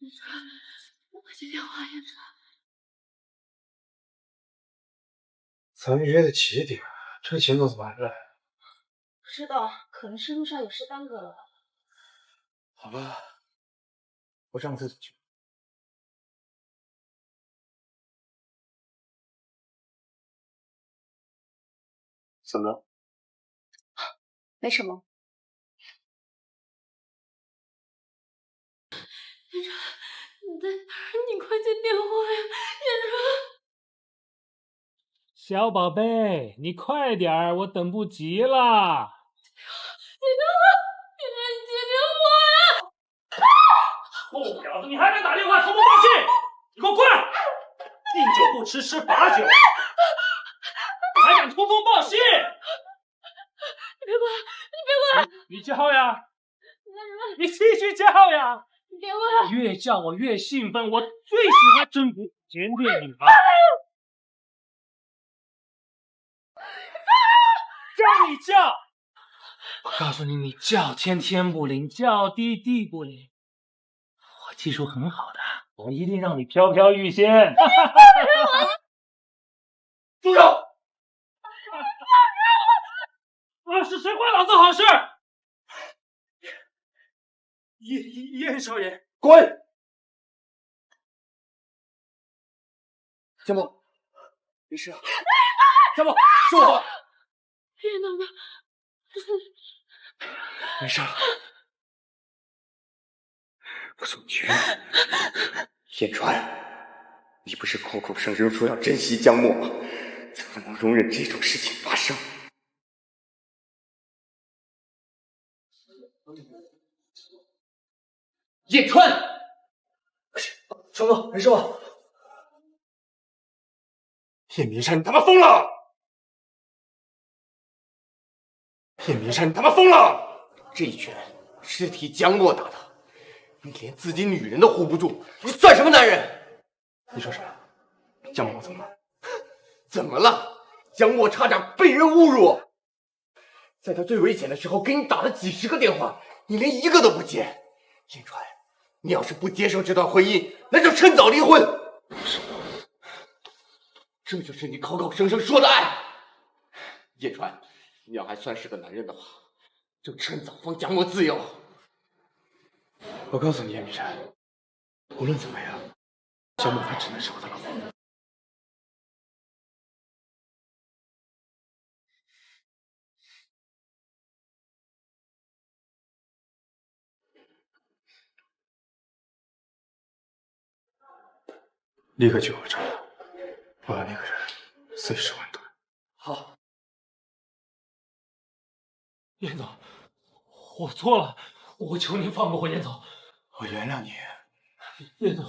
燕川，我接电话，燕川。咱们约的几点？这钱总怎么还不来？不知道，可能是路上有事耽搁了。好吧，我上个厕所去。怎么了？没什么。燕川，你在哪儿？你快接电话呀，燕川！小宝贝，你快点儿，我等不及了。你接电话呀！臭婊子，你还敢打电话通风报信？你给我过来！敬酒不吃吃罚酒，还敢通风报信？你别过来！你别过来！你叫呀！你继续叫呀！你别过来！越叫我越兴奋，我最喜欢征服奸变女了。叫你叫！我告诉你，你叫天天不灵，叫地地不灵。我技术很好的，我一定让你飘飘欲仙。住手！是谁坏老子好事？燕少爷，滚！江某，没事啊？江某，说话。燕妈妈，没事了。我总觉得，燕川，你不是口口声声说要珍惜江墨吗？怎么能容忍这种事情发生？叶川，强哥，没事吧？叶明山，你他妈疯了！叶明山，你他妈疯了！这一拳是替江墨打的，你连自己女人都护不住，你算什么男人？你说什么？江墨怎么了？怎么了？江墨差点被人侮辱，在他最危险的时候给你打了几10个电话，你连一个都不接。叶川，你要是不接受这段婚姻，那就趁早离婚。这就是你口口声声说的爱。叶川，你要还算是个男人的话，就趁早放江墨自由。我告诉你，叶明山，无论怎么样，江墨还只能是我的老婆。立刻去我这儿，我要那个人40万吨。好。燕总，我错了，我求您放过我，燕总。我原谅你。燕总，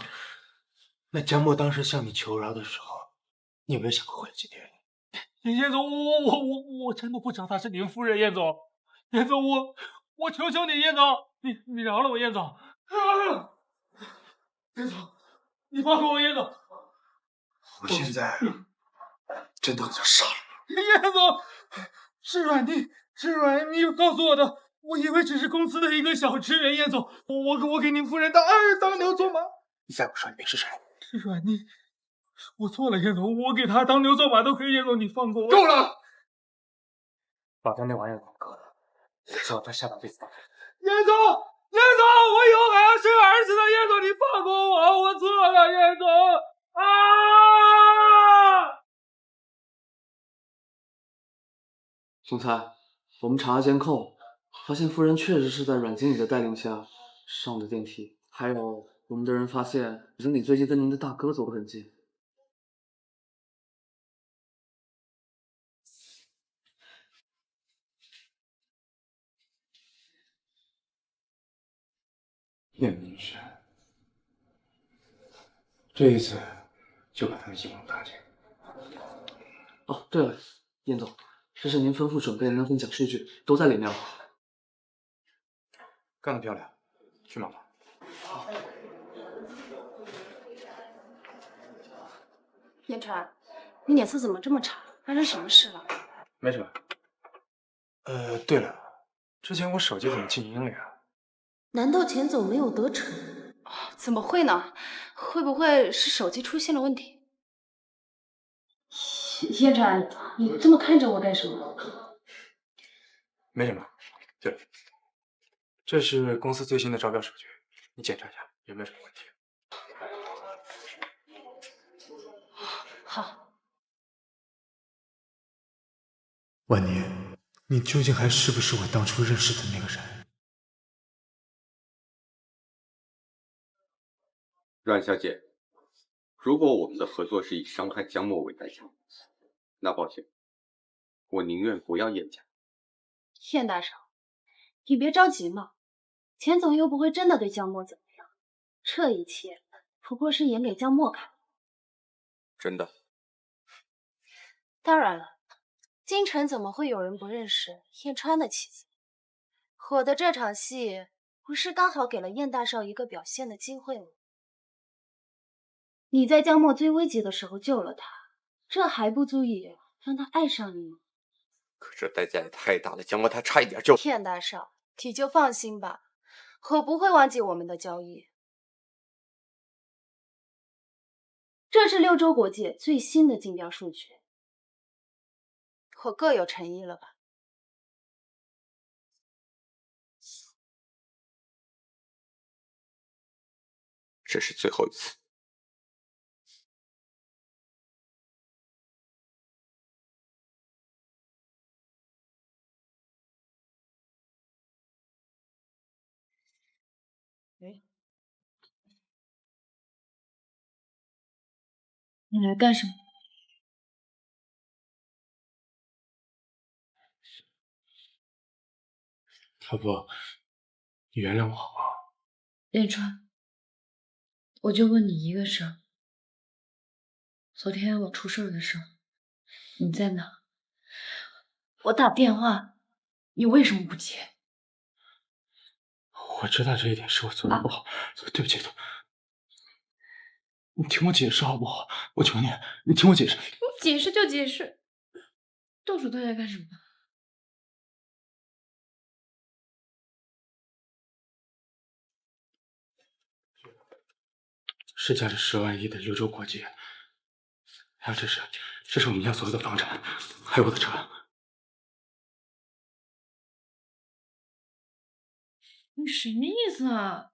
那江墨当时向你求饶的时候，你有没有想过会有今天？燕总，我真的不知道她是您夫人，燕总。燕总，我求求你，燕总，你饶了我，燕总。燕总，你放过我，燕总。我现在真的很想杀了你。燕总，是阮妮告诉我的，我以为只是公司的一个小职员。燕总，我给您夫人当牛做马。你再不说你是谁？是阮妮，我错了，燕总，我给她当牛做马都可以。燕总，你放过我。够了！把他那玩意儿给我割了，希望他下半辈子当。燕总，我以后还要生儿子的。燕总，你放过我，我错了，燕总。总裁，我们查了监控，发现夫人确实是在阮经理的带领下上的电梯，还有我们的人发现经理最近跟您的大哥走得很近。叶明山，这一次就把他们一网打尽。哦，对了，燕总，这是您吩咐准备的那份讲数据，都在里面了。干得漂亮，去忙吧。好。燕川，你脸色怎么这么差？发生什么事了？没什么。对了，之前我手机怎么静音了呀？难道钱总没有得逞？怎么会呢？会不会是手机出现了问题？燕川，你这么看着我干什么？没什么。对了，这是公司最新的招标数据，你检查一下有没有什么问题。好。万年，你究竟还是不是我当初认识的那个人？阮小姐，如果我们的合作是以伤害江墨为代价，那抱歉，我宁愿不要燕家。燕大少，你别着急嘛，钱总又不会真的对江墨怎么样，这一切不过是演给江墨看。真的？当然了，京城怎么会有人不认识燕川的妻子？我的这场戏不是刚好给了燕大少一个表现的机会吗？你在江墨最危急的时候救了他，这还不足以让他爱上你吗？可这代价也太大了，江墨他差一点就……燕大少，你就放心吧，我不会忘记我们的交易。这是六州国际最新的竞标数据，我够有诚意了吧？这是最后一次。你来干什么？老婆，你原谅我好不好？燕川，我就问你一个事儿。昨天我出事的时候，你在哪？我打电话，你为什么不接？我知道这一点是我做的不好，对不起。你听我解释好不好？我求你，你听我解释。你解释就解释，到处对来干什么？是价值10万亿的六州国际，还有这是我们家所有的房产，还有我的车。你什么意思啊？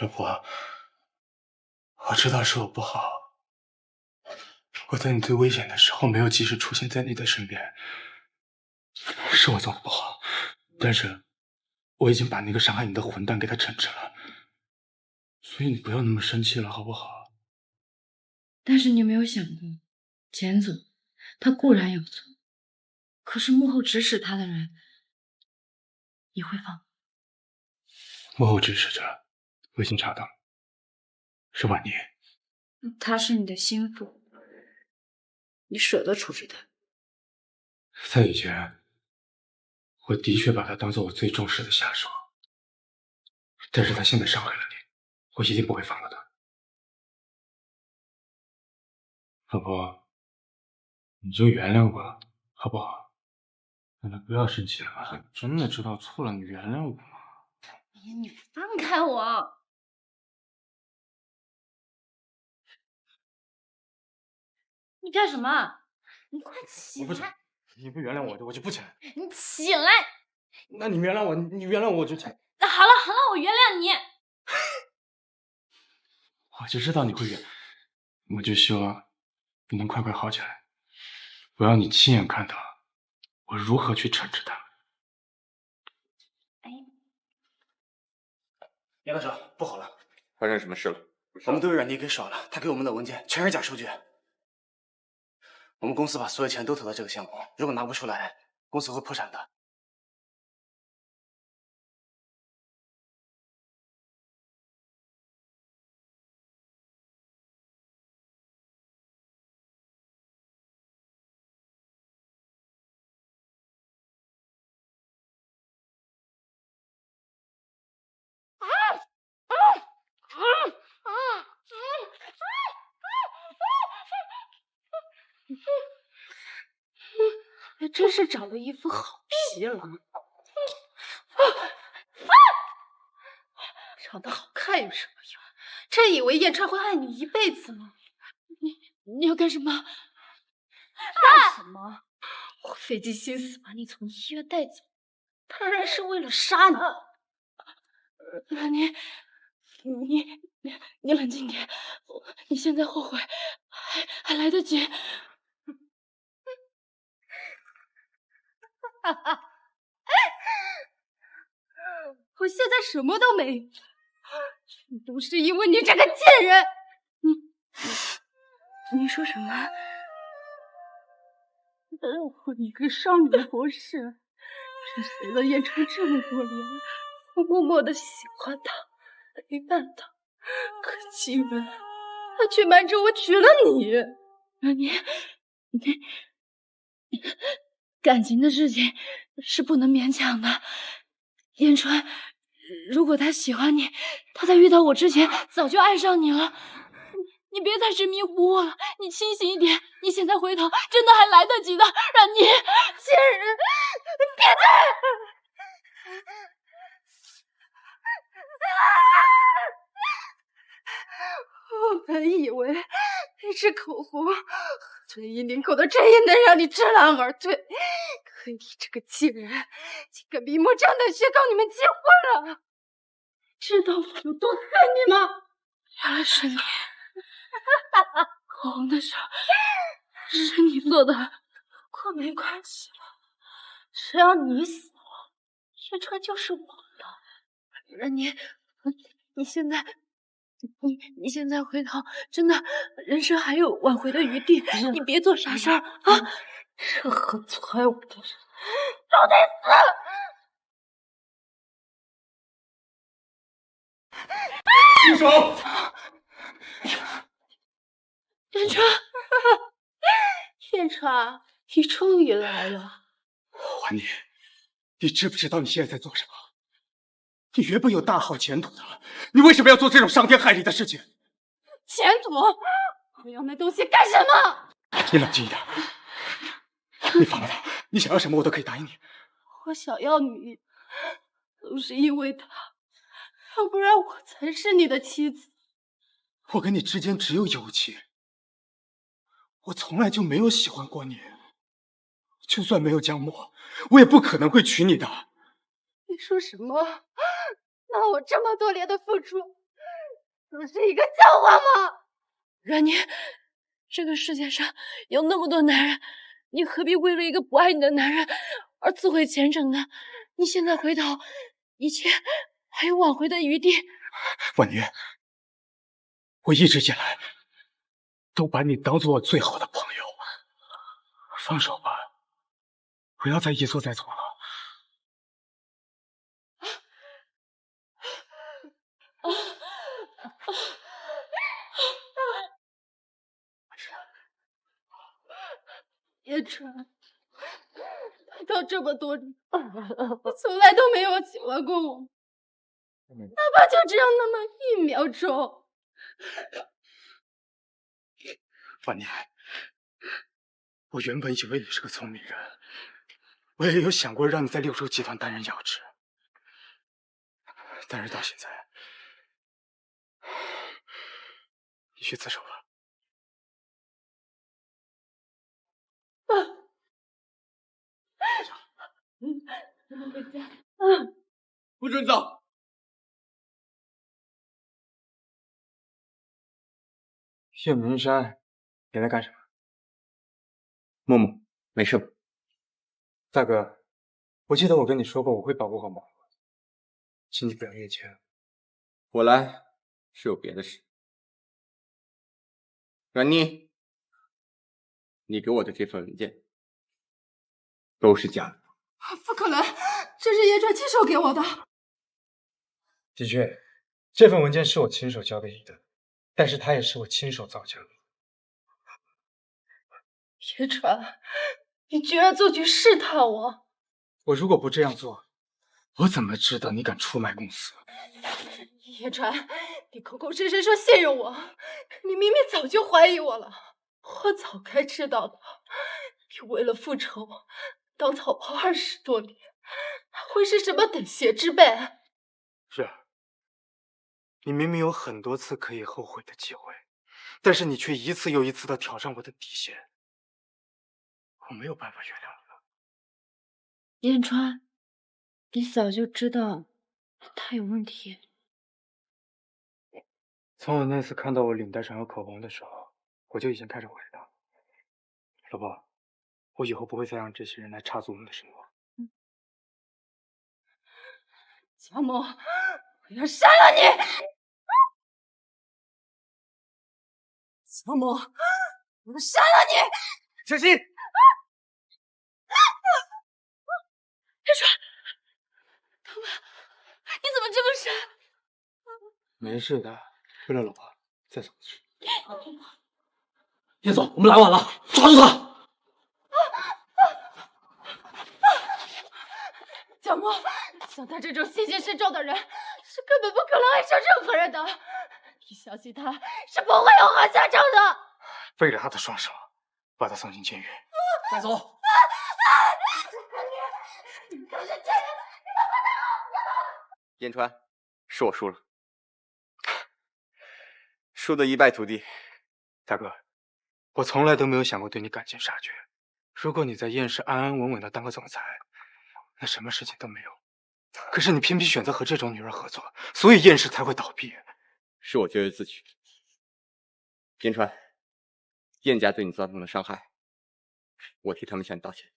老婆，我知道是我不好，我在你最危险的时候没有及时出现在你的身边，是我做的不好，但是我已经把那个伤害你的混蛋给他惩治了，所以你不要那么生气了，好不好？但是你有没有想过，钱总他固然有错，可是幕后指使他的人，你会放？幕后指使者，我已经查到了，是婉妮。她是你的心腹，你舍得处置他？在以前，我的确把他当做我最重视的下属，但是他现在伤害了你，我一定不会放过他。老婆，你就原谅我，好不好？奶奶不要生气了嘛，真的知道错了，你原谅我嘛。你放开我！你干什么？你快起来！你不原谅我，我就不起来。你起来！那你原谅我，你原谅我就起来。好了好了，我原谅你。我就知道你会原，我就希望你能快快好起来，我要你亲眼看到我如何去惩治他。杨大少，不好了，发生什么事了？我们都被阮妮给耍了，他给我们的文件全是假数据。我们公司把所有钱都投到这个项目，如果拿不出来，公司会破产的。还真是长了一副好皮囊。长得好看有什么用？真以为燕川会爱你一辈子吗？你要干什么？干什么？我费尽心思把你从医院带走，当然是为了杀你。兰妮，你冷静点，你现在后悔还来得及。我现在什么都没有，全都是因为你这个贱人！你说什么？我一个少女博士，追随了燕川这么多年，我默默的喜欢他，陪伴他，可竟然他却瞒着我娶了你。你感情的事情是不能勉强的。燕川，如果他喜欢你，他在遇到我之前早就爱上你了。你别再执迷不悟了，你清醒一点。你现在回头，真的还来得及的。冉妮，贱人，别再！我本以为一支口红和春衣领口的衬衣能让你知难而退，可你这个贱人，竟敢明目张胆宣告你们结婚了！知道我有多恨你吗？原来是你。口红的事是你做的，可没关系了，只要你死了，燕川就是我的。冉妮，你现在回头，真的人生还有挽回的余地，你别做傻事儿啊！任何阻碍我的人都得住死！手！燕川，燕川，你终于来了。婉妮，你知不知道你现在在做什么？你原本有大好前途的，你为什么要做这种伤天害理的事情？前途？我要那东西干什么？你冷静一点，你放了他，你想要什么我都可以答应你。我想要你，都是因为他，要不然我才是你的妻子。我跟你之间只有友情，我从来就没有喜欢过你。就算没有江墨，我也不可能会娶你的。你说什么？那我这么多年的付出，都是一个笑话吗？冉妮，这个世界上有那么多男人，你何必为了一个不爱你的男人而自毁前程呢？你现在回头，一切还有挽回的余地。婉妮，我一直以来都把你当做我最好的朋友，放手吧，不要再一错再错了。燕川，来到这么多年，你从来都没有喜欢过我，哪怕就只有那么1秒钟。婉妮，我原本以为你是个聪明人，我也有想过让你在六州集团担任要职，但是到现在，你去自首吧。回家。不准走！岳明山，你在干什么？默默，没事吧？大哥，我记得我跟你说过我会保护好毛毛，请你不要越界。我来是有别的事。冉妮，你给我的这份文件都是假的。不可能，这是叶川亲手给我的。的确，这份文件是我亲手交给你的，但是它也是我亲手造假的。叶川，你居然做局试探我！我如果不这样做，我怎么知道你敢出卖公司？叶川，你口口声声说信任我，你明明早就怀疑我了。我早该知道的，你为了复仇当草包20多年，会是什么等闲之辈？是，你明明有很多次可以后悔的机会，但是你却一次又一次的挑战我的底线，我没有办法原谅你了。燕川，你早就知道他有问题。从我那次看到我领带上有口红的时候，我就已经开始怀疑他。老婆，我以后不会再让这些人来插足我们的生活。江某，我要杀了你！江某，我要杀了你！小心！燕川，疼吗？你怎么这么深？没事的，回来，老婆，再走一次。叶总，我们来晚了，抓住他！江莫，像他这种心机深重的人，是根本不可能爱上任何人的。你相信他是不会有好下场的。背着他的双手，把他送进监狱。带走。你可是贱人！燕川，是我输了，输得一败涂地。大哥，我从来都没有想过对你赶尽杀绝。如果你在燕氏安安稳稳的当个总裁，那什么事情都没有。可是你偏偏选择和这种女人合作，所以燕氏才会倒闭。是我咎由自取。燕川，燕家对你造成的伤害，我替他们向你道歉。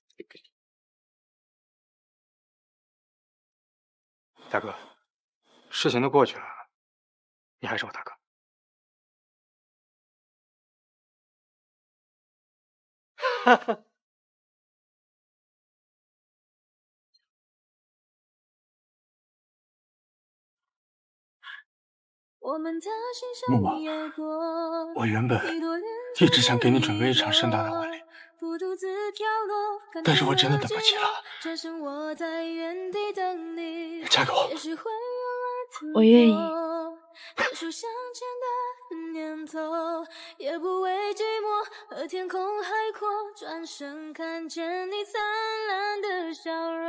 大哥，事情都过去了，你还是我大哥。哈哈。木木，我原本一直想给你准备一场盛大的婚礼，但是我真的等不及了。嫁给我，我愿意。也不畏寂寞和天空海阔，转身看见你灿烂的笑容。